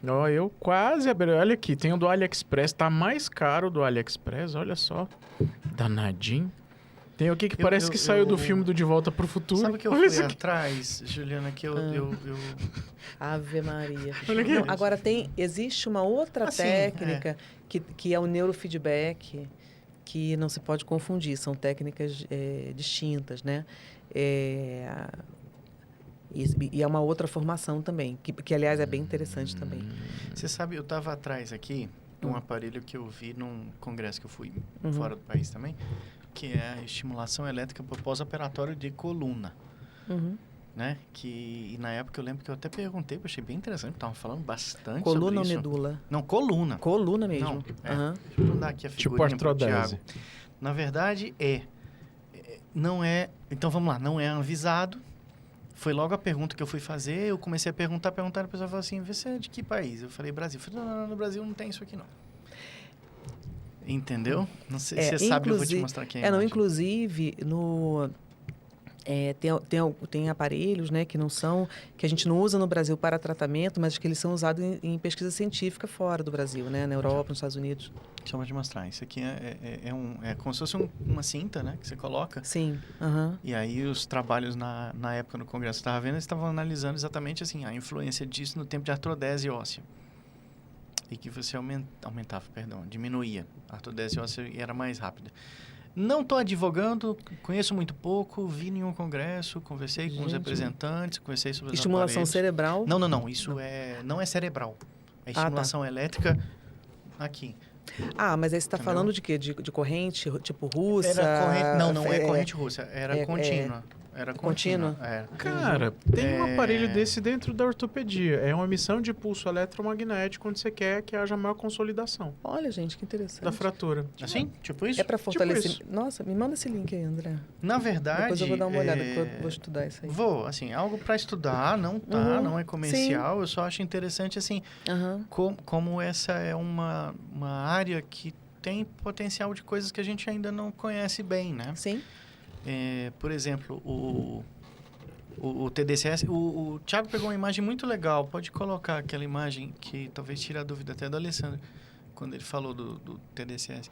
Não. Eu quase abri. Olha aqui, tem o do AliExpress. Tá mais caro do AliExpress, olha só. Danadinho. Tem aqui que parece que saiu do filme do De Volta pro Futuro. Sabe que eu fui atrás, Juliana, que eu... Ave Maria. Não, agora existe uma outra técnica que é o neurofeedback, que não se pode confundir. São técnicas distintas, né? E é uma outra formação também, que aliás é bem interessante também. Você sabe, eu estava atrás aqui de um aparelho que eu vi num congresso que eu fui fora do país também, que é a estimulação elétrica por pós-operatório de coluna. né? E na época eu lembro que eu até perguntei, eu achei bem interessante, estavam falando bastante Coluna sobre ou isso. medula? Não, coluna. Coluna mesmo. Não, Aham. Deixa eu mandar aqui a figurinha Tipo pro artrodese. Thiago. Na verdade, não é... Então, vamos lá, não é anvisado. Foi logo a pergunta que eu fui fazer, eu comecei a perguntar, e a pessoa falou assim, você é de que país? Eu falei, Brasil. Eu falei, não, no Brasil não tem isso aqui, não. Entendeu? Não sei, você sabe, eu vou te mostrar aqui a imagem. Não, inclusive, tem aparelhos, né, que a gente não usa no Brasil para tratamento, mas que eles são usados em pesquisa científica fora do Brasil, né, na Europa, nos Estados Unidos. Deixa eu te mostrar. Isso aqui é como se fosse uma cinta, né, que você coloca. Sim. Uhum. E aí os trabalhos na época no congresso que eu estava vendo, eles estavam analisando exatamente assim, a influência disso no tempo de artrodese óssea. E que você diminuía. A artrodese óssea era mais rápida. Não estou advogando, conheço muito pouco, vi em um congresso, conversei com os representantes, conversei sobre os Estimulação aparelhos. cerebral? Não. Isso não é cerebral. É estimulação elétrica aqui. Mas aí você está falando de quê? De corrente, tipo russa? Era corrente, não é corrente russa, era contínua. Era contínua. Cara, tem um aparelho desse dentro da ortopedia. É uma emissão de pulso eletromagnético quando você quer que haja maior consolidação Olha, gente, que interessante. da fratura. Assim? Tipo isso? É para fortalecer. Tipo isso. Nossa, me manda esse link aí, André. Na verdade... Depois eu vou dar uma olhada, porque eu vou estudar isso aí. Algo para estudar, não é comercial. Sim. Eu só acho interessante, assim, como essa é uma área que tem potencial de coisas que a gente ainda não conhece bem, né? Sim. Por exemplo, o TDCS... O Thiago pegou uma imagem muito legal. Pode colocar aquela imagem que talvez tire a dúvida até do Alessandro, quando ele falou do TDCS.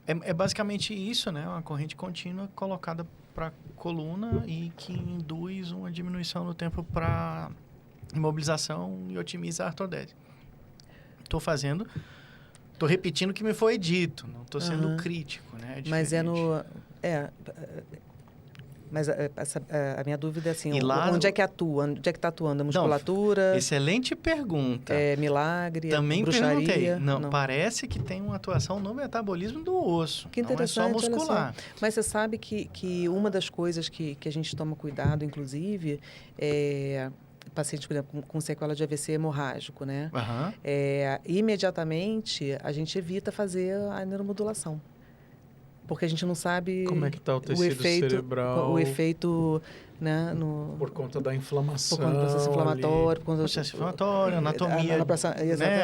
É basicamente isso, né? Uma corrente contínua colocada para a coluna e que induz uma diminuição no tempo para imobilização e otimiza a artrodese. Estou repetindo o que me foi dito, não estou sendo crítico, né? Mas a minha dúvida é assim, lá, onde é que atua? Onde é que está atuando? A musculatura? Não, excelente pergunta. Milagre? Também bruxaria? Perguntei. Não, parece que tem uma atuação no metabolismo do osso. Que interessante. Não é só muscular. Mas você sabe que uma das coisas que a gente toma cuidado, inclusive, paciente, por exemplo, com sequela de AVC hemorrágico, né? Imediatamente, a gente evita fazer a neuromodulação. Porque a gente não sabe... Como é que está o tecido cerebral. O efeito, né? Por conta da inflamação. Por conta do processo inflamatório. Por conta do processo inflamatório, anatomia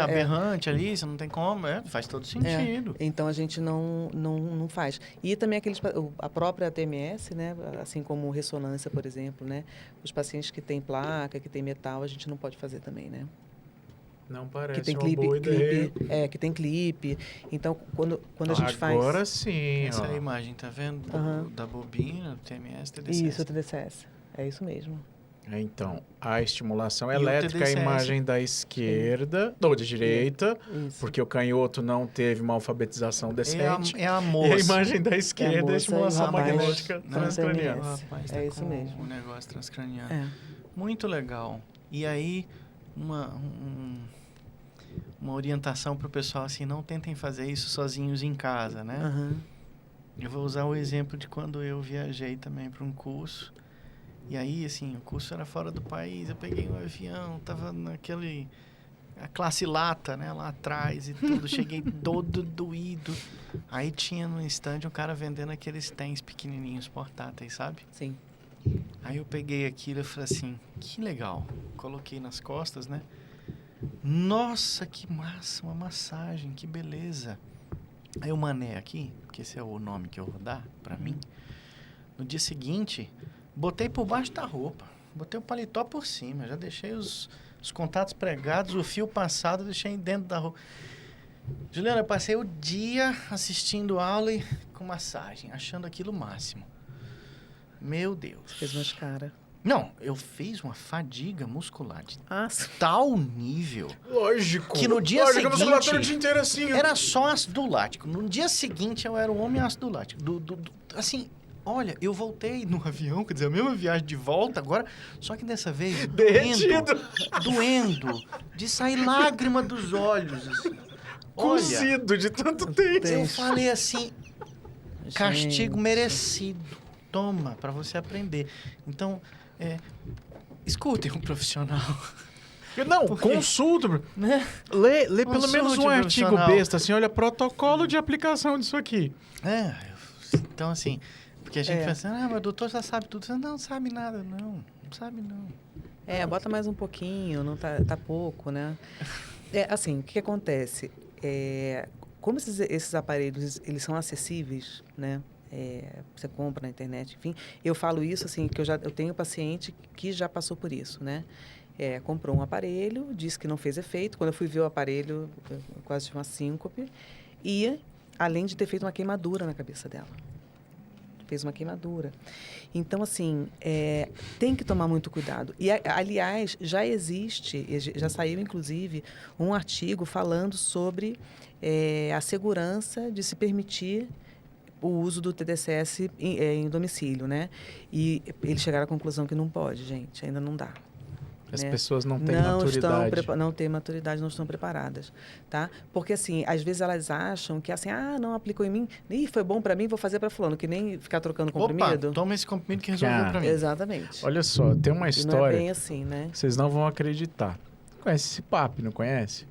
aberrante ali, você não tem como. Faz todo sentido. Então, a gente não faz. E também a própria TMS, né? Assim como ressonância, por exemplo, né? Os pacientes que têm placa, que têm metal, a gente não pode fazer também, né? Não parece que tem uma boa ideia. Que tem clipe. Então, quando a gente faz... Agora sim. Essa é a imagem, tá vendo? Da bobina, do TMS, TDCS. Isso, o TDCS. É isso mesmo. Então, a estimulação elétrica, a imagem da esquerda, ou da direita, porque o canhoto não teve uma alfabetização decente. É a moça. E a imagem da esquerda, a estimulação magnética transcraniana. É isso mesmo. Um negócio transcraniano. Muito legal. E aí, uma orientação para o pessoal, assim, não tentem fazer isso sozinhos em casa, né? Eu vou usar o exemplo de quando eu viajei também para um curso. E aí, assim, o curso era fora do país, eu peguei um avião, tava a classe lata, né, lá atrás e tudo, cheguei todo doído. Aí tinha no stand um cara vendendo aqueles tens pequenininhos, portáteis, sabe? Sim. Aí eu peguei aquilo e falei assim, que legal. Coloquei nas costas, né? Nossa, que massa, uma massagem, que beleza. Aí o mané aqui, que esse é o nome que eu vou dar pra mim, no dia seguinte, botei por baixo da roupa, botei o paletó por cima, já deixei os contatos pregados, o fio passado, deixei dentro da roupa. Juliana, eu passei o dia assistindo aula e com massagem, achando aquilo o máximo. Meu Deus. Fez umas caras. Não, eu fiz uma fadiga muscular de tal nível. Lógico. Que no dia seguinte... a musculatura o dia inteiro assim. Era só ácido lático. No dia seguinte, eu era um homem ácido lático. assim, olha, eu voltei no avião, quer dizer, a mesma viagem de volta agora, só que dessa vez doendo, de sair lágrima dos olhos. Assim. Cozido de tanto tempo. Eu falei assim, castigo merecido. Toma, para você aprender. Então, escutem um profissional. Não, consulta. Né? Lê pelo menos um artigo besta, assim, olha, protocolo de aplicação disso aqui. Então, assim, porque a gente pensa, mas o doutor já sabe tudo. Você não sabe nada, não sabe, não. Bota mais um pouquinho, não tá pouco, né? Assim, o que acontece? Como esses aparelhos, eles são acessíveis, né? Você compra na internet, enfim. Eu falo isso, assim, que eu tenho paciente que já passou por isso, né? Comprou um aparelho, disse que não fez efeito. Quando eu fui ver o aparelho, eu quase tive uma síncope. E, além de ter feito uma queimadura na cabeça dela. Fez uma queimadura. Então, assim, tem que tomar muito cuidado. E, aliás, já saiu, inclusive, um artigo falando sobre a segurança de se permitir o uso do TDCS em domicílio, né? E eles chegaram à conclusão que não pode, gente, ainda não dá. As pessoas não têm maturidade. Não têm maturidade, não estão preparadas, tá? Porque, assim, às vezes elas acham que, assim, não aplicou em mim, foi bom para mim, vou fazer para fulano, que nem ficar trocando comprimido. Opa, toma esse comprimido que resolveu para mim. Exatamente. Olha só, tem uma história... Não é bem assim, né? Vocês não vão acreditar. Conhece CPAP, não conhece?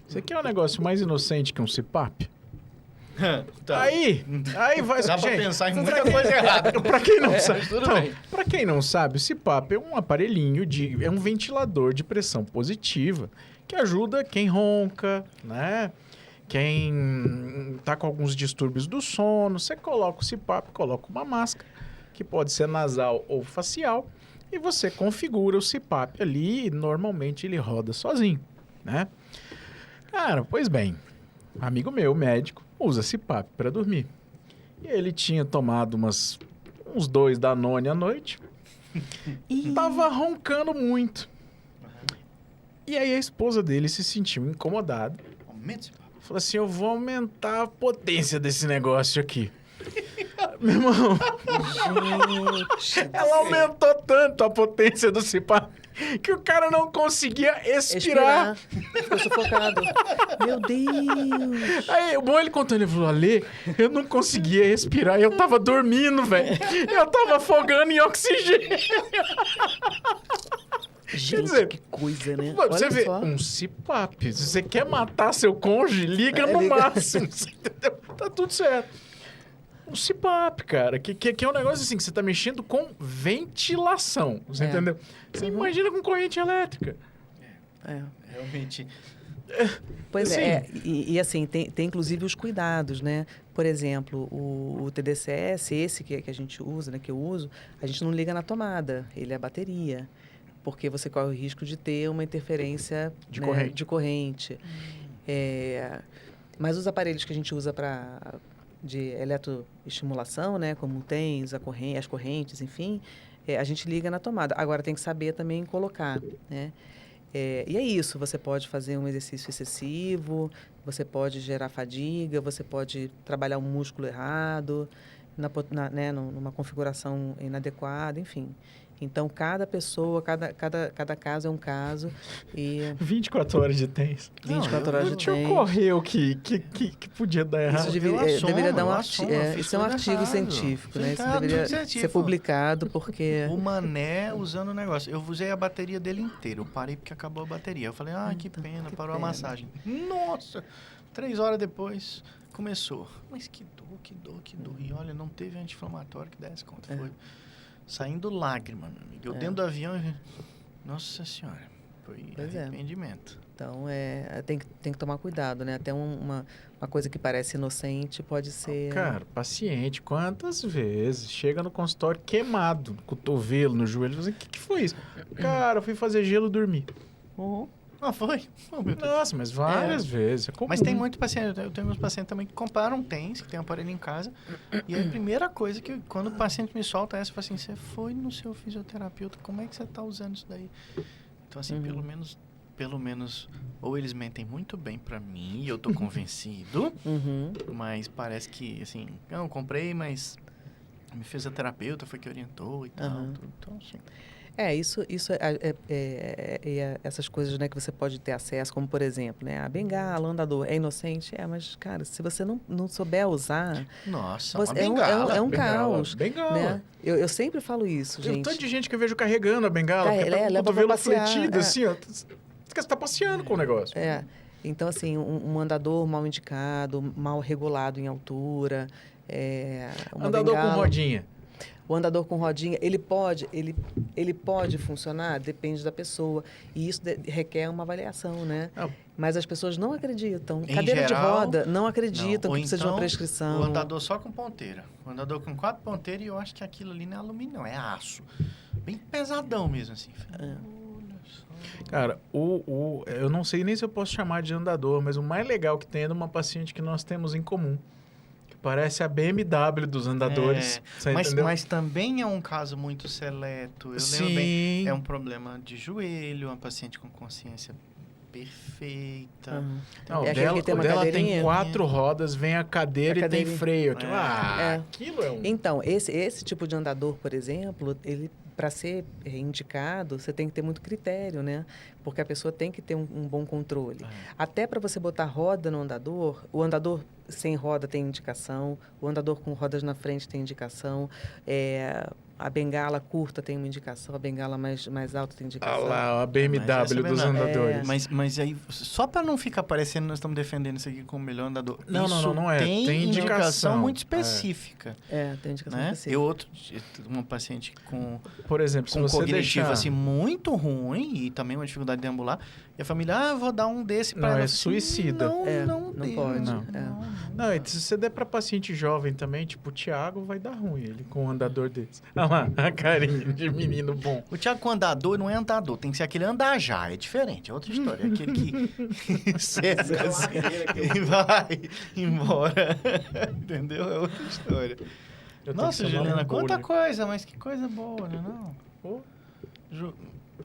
Isso aqui é um negócio mais inocente que um CPAP. Tá. Aí vai... Dá pra pensar em muita coisa errada. Pra quem não sabe... Pra quem não sabe, o CPAP é um aparelhinho, é um ventilador de pressão positiva que ajuda quem ronca, né? Quem tá com alguns distúrbios do sono. Você coloca o CPAP, coloca uma máscara, que pode ser nasal ou facial, e você configura o CPAP ali e normalmente ele roda sozinho, né? Cara, pois bem, amigo meu, médico, usa CPAP para dormir. E ele tinha tomado uns 2 Danone à noite e tava roncando muito. E aí a esposa dele se sentiu incomodada. Falou assim, eu vou aumentar a potência desse negócio aqui. Meu irmão, ela aumentou tanto a potência do CPAP que o cara não conseguia expirar. Ficou sufocado. Meu Deus. Aí, o bom ele contando, ele falou, Ale, eu não conseguia respirar, eu tava dormindo, velho. Eu tava afogando em oxigênio. Gente, dizer, que coisa, né? Você vê, um CPAP, se você quer matar seu cônjuge, liga no máximo, entendeu? Tá tudo certo. Um CPAP, cara, que é um negócio assim, que você tá mexendo com ventilação, você entendeu? Você imagina com corrente elétrica. Realmente. Pois assim, e assim, tem inclusive os cuidados, né? Por exemplo, o TDCS, esse que a gente usa, né, que eu uso, a gente não liga na tomada, ele é a bateria. Porque você corre o risco de ter uma interferência de corrente. Mas os aparelhos que a gente usa de eletroestimulação, né, como tem as correntes, enfim, a gente liga na tomada. Agora, tem que saber também colocar, né? E é isso, você pode fazer um exercício excessivo, você pode gerar fadiga, você pode trabalhar um músculo errado, numa configuração inadequada, enfim. Então, cada pessoa, cada caso é um caso. 24 horas de tens. 24 horas de tens. Deixa eu correr o que podia dar errado. Isso deveria dar um artigo. Isso é um artigo científico, né? Isso deveria ser publicado, porque... O Mané usando o negócio. Eu usei a bateria dele inteira. Eu parei porque acabou a bateria. Eu falei, que pena, parou a massagem. Nossa! 3 horas depois, começou. Mas que dor. E olha, não teve anti-inflamatório que desse conta. Foi... Saindo lágrima, meu amigo. Eu dentro do avião, nossa senhora, foi arrependimento. Então, tem que tomar cuidado, né? Até uma coisa que parece inocente pode ser... Cara, paciente, quantas vezes chega no consultório queimado, no cotovelo, no joelho, o que foi isso? Cara, eu fui fazer gelo e dormi. Foi? Nossa, mas várias vezes. Mas tem muito paciente. Eu tenho uns pacientes também que compraram TENS, que tem um aparelho em casa. E a primeira coisa que, quando o paciente me solta essa, eu falo assim, você foi no seu fisioterapeuta, como é que você está usando isso daí? Então, assim, pelo menos, ou eles mentem muito bem para mim, e eu tô convencido, mas parece que, assim, eu comprei, mas me fisioterapeuta foi que orientou e tal. Então, assim... Essas coisas, né, que você pode ter acesso, como, por exemplo, né, a bengala, o andador, é inocente? Mas, cara, se você não souber usar... Nossa, você, uma bengala. É um Bengala, caos. bengala. Né? Eu sempre falo isso, Tem um gente. tanto de gente que eu vejo carregando a bengala, que é leva o pra cotovelo passear, fletido, assim, ó. Você tá passeando com o negócio. Então, assim, um andador mal indicado, mal regulado em altura, uma Andador bengala. com rodinha. O andador com rodinha, ele pode funcionar? Depende da pessoa. E isso requer uma avaliação, né? Mas as pessoas não acreditam. Em Cadeira geral, de roda, não acreditam que precisa de uma prescrição. O andador só com ponteira. O andador com 4 ponteiras, e eu acho que aquilo ali não é alumínio, não. É aço. Bem pesadão mesmo, assim. Cara, eu não sei nem se eu posso chamar de andador, mas o mais legal que tem é de uma paciente que nós temos em comum. Parece a BMW dos andadores. Mas também é um caso muito seleto. Eu lembro bem, é um problema de joelho, uma paciente com consciência perfeita. Não, dela tem 4 rodas, vem a cadeira e tem freio. Aquilo é um... Então, esse tipo de andador, por exemplo, ele... Para ser indicado, você tem que ter muito critério, né? Porque a pessoa tem que ter um bom controle. Até para você botar roda no andador, o andador sem roda tem indicação, o andador com rodas na frente tem indicação, a bengala curta tem uma indicação, a bengala mais alta tem indicação. Olha lá, a BMW dos andadores. Mas aí, só para não ficar parecendo nós estamos defendendo isso aqui como o melhor andador. Não é. Tem indicação muito específica. Tem indicação específica. Uma paciente com... Por exemplo, se com você cognitivo assim, muito ruim e também uma dificuldade de ambular, e a família, vou dar um desse para ela. Não, é suicida. Não pode. Não, e se você der para paciente jovem também, tipo o Thiago, vai dar ruim ele com um andador desse. Olha lá, a carinha de menino bom. O Thiago com andador não é andador, tem que ser aquele andar já, é diferente, é outra história. É aquele que cessa assim, e vai embora. Entendeu? É outra história. Nossa, Juliana, quanta coisa, mas que coisa boa, né? Não?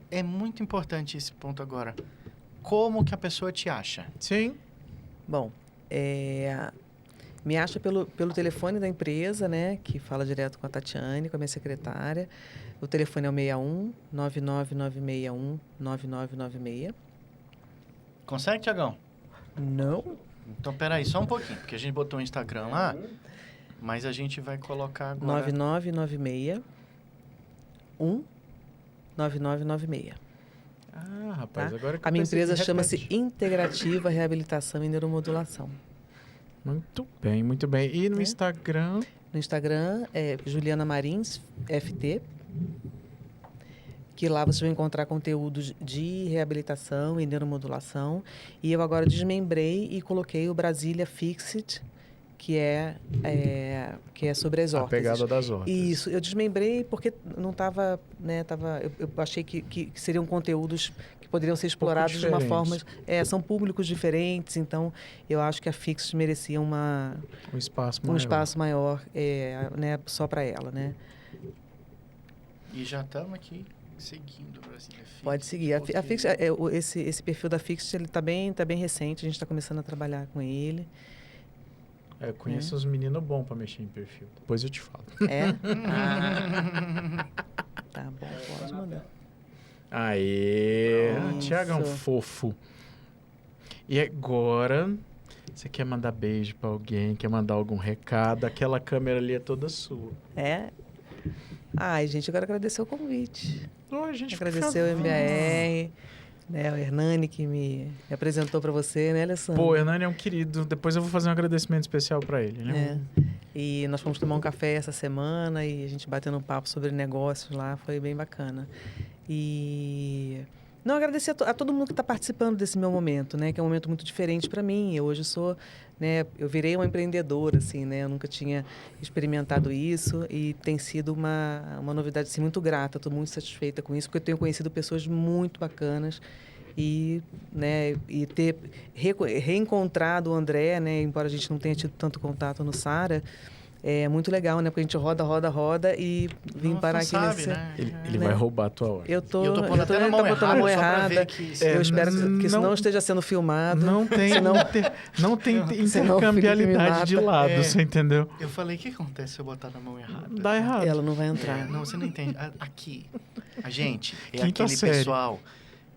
É muito importante esse ponto agora. Como que a pessoa te acha? Sim. Bom, me acha pelo telefone da empresa, né? Que fala direto com a Tatiane, com a minha secretária. O telefone é o 61 99961 9996. Consegue, Tiagão? Não. Então, peraí, só um pouquinho, porque a gente botou o Instagram lá, mas a gente vai colocar agora... 9996 9996. Rapaz, agora que a minha empresa chama-se Integrativa Reabilitação e Neuromodulação. Muito bem, muito bem. E no Instagram? No Instagram é Juliana Marins, FT. Que lá você vai encontrar conteúdos de reabilitação e neuromodulação. E eu agora desmembrei e coloquei o Brasília Fixit, que é sobre as órteses. A pegada das órteses. Isso, eu desmembrei porque não estava, né, eu achei que seriam conteúdos que poderiam ser explorados de uma forma... são públicos diferentes, então eu acho que a Fixit merecia um espaço maior, né, só para ela, né? E já estamos aqui seguindo o Brasília Fixit. Pode seguir. A Fixit, esse perfil da Fixit, ele está bem recente, a gente está começando a trabalhar com ele. Eu conheço uns meninos bons para mexer em perfil. Depois eu te falo. Tá bom, pode mandar. Aê! Thiago é um fofo. E agora, você quer mandar beijo para alguém, quer mandar algum recado? Aquela câmera ali é toda sua. Ai, gente, eu quero agradecer o convite. Agradecer o MBR, né, o Hernani que me apresentou para você, né, Alessandro? Pô, o Hernani é um querido. Depois eu vou fazer um agradecimento especial para ele, né? E nós fomos tomar um café essa semana e a gente batendo um papo sobre negócios lá, foi bem bacana. E... Não, agradecer a todo mundo que está participando desse meu momento, né? Que é um momento muito diferente para mim. Eu hoje sou, né? Eu virei uma empreendedora, assim, né? Eu nunca tinha experimentado isso e tem sido uma novidade, assim, muito grata. Estou muito satisfeita com isso, porque eu tenho conhecido pessoas muito bacanas e, né? E ter reencontrado o André, né? Embora a gente não tenha tido tanto contato no Sara, é muito legal, né? Porque a gente roda e vim parar aqui nesse... Né? Ele vai roubar a tua hora. Eu tô botando a mão errada. Eu espero que isso não esteja sendo filmado. Não tem intercambialidade de lado, você entendeu? Eu falei, o que acontece se eu botar na mão errada? Dá errado. Ela não vai entrar. Não, você não entende. Aqui. A gente é Quinta aquele série. pessoal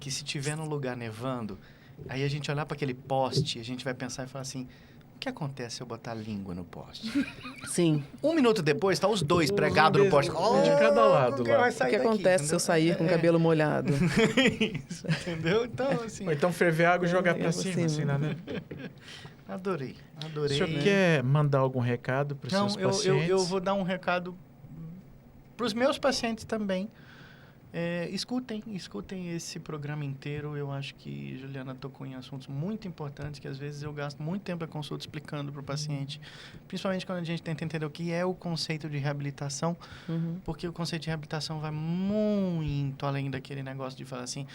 que se tiver num lugar nevando, aí a gente olhar para aquele poste, a gente vai pensar e falar assim, o que acontece se eu botar a língua no poste? Sim. 1 minuto depois, tá os dois pregados no poste. De cada lado lá. O que acontece se eu sair com o cabelo molhado? Isso, entendeu? Então, assim... Ou então ferver água e jogar pra por cima, cima. assim, né? Adorei. O senhor quer mandar algum recado para os Não, seus pacientes? eu vou dar um recado para os meus pacientes também. Escutem esse programa inteiro. Eu acho que Juliana tocou em assuntos muito importantes que às vezes eu gasto muito tempo na consulta explicando para o paciente, principalmente quando a gente tenta entender o que é o conceito de reabilitação, porque o conceito de reabilitação vai muito além daquele negócio de falar assim,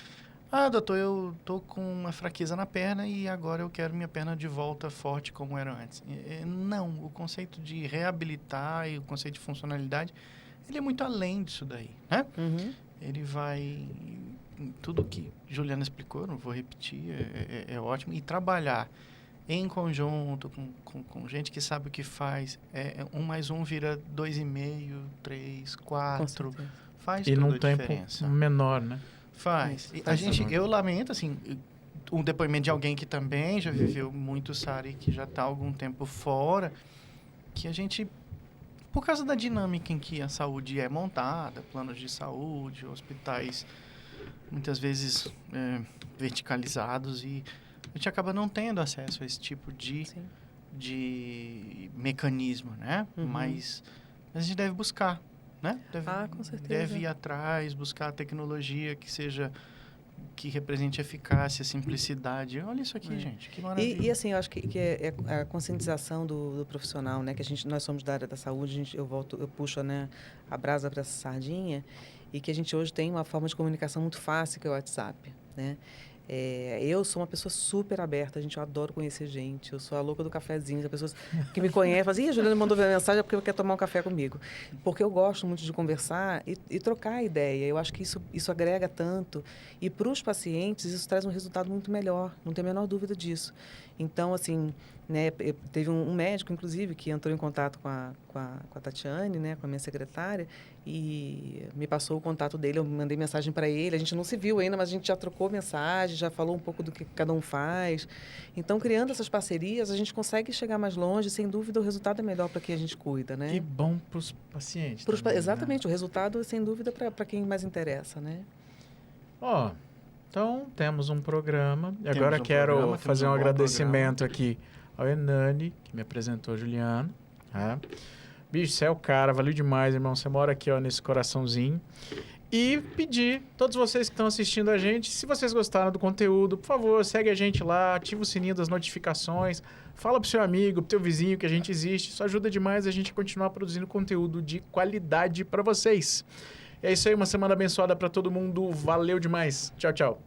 doutor, eu tô com uma fraqueza na perna e agora eu quero minha perna de volta forte como era antes. Não, o conceito de reabilitar e o conceito de funcionalidade, ele é muito além disso daí, né? Ele vai... Tudo que Juliana explicou, não vou repetir, é ótimo. E trabalhar em conjunto com gente que sabe o que faz. 1 mais 1 vira 2,5, 3, 4. Faz e toda num a tempo diferença. menor, né? Faz. Eu lamento, assim, um depoimento de alguém que também já viveu muito SARA e que já está há algum tempo fora, que a gente... Por causa da dinâmica em que a saúde é montada, planos de saúde, hospitais muitas vezes verticalizados, e a gente acaba não tendo acesso a esse tipo de mecanismo, né? Mas a gente deve buscar, né? Com certeza. Deve ir atrás, buscar a tecnologia que represente eficácia, simplicidade. Olha isso aqui, gente, que maravilha. E assim, eu acho que é a conscientização do profissional, né? Que nós somos da área da saúde, eu puxo, né, a brasa para essa sardinha, e que a gente hoje tem uma forma de comunicação muito fácil, que é o WhatsApp, né? Eu sou uma pessoa super aberta, eu adoro conhecer gente, eu sou a louca do cafezinho, as pessoas que me conhecem falam assim, a Juliana mandou ver a mensagem porque quer tomar um café comigo. Porque eu gosto muito de conversar e trocar ideia, eu acho que isso agrega tanto, e para os pacientes isso traz um resultado muito melhor, não tenho a menor dúvida disso. Então, assim, né, teve um médico, inclusive, que entrou em contato com a Tatiane, né, com a minha secretária, e me passou o contato dele, eu mandei mensagem para ele, a gente não se viu ainda, mas a gente já trocou mensagem, já falou um pouco do que cada um faz. Então, criando essas parcerias, a gente consegue chegar mais longe, sem dúvida o resultado é melhor para quem a gente cuida, né? E bom para os pacientes também, exatamente, né? O resultado, sem dúvida, para quem mais interessa, né? Então, temos um programa. E agora quero fazer um agradecimento aqui ao Hernani, que me apresentou a Juliana. Bicho, você é o cara, valeu demais, irmão. Você mora aqui, nesse coraçãozinho. E pedir, todos vocês que estão assistindo a gente, se vocês gostaram do conteúdo, por favor, segue a gente lá, ativa o sininho das notificações, fala pro seu amigo, pro teu vizinho que a gente existe. Isso ajuda demais a gente a continuar produzindo conteúdo de qualidade para vocês. É isso aí, uma semana abençoada para todo mundo. Valeu demais. Tchau, tchau.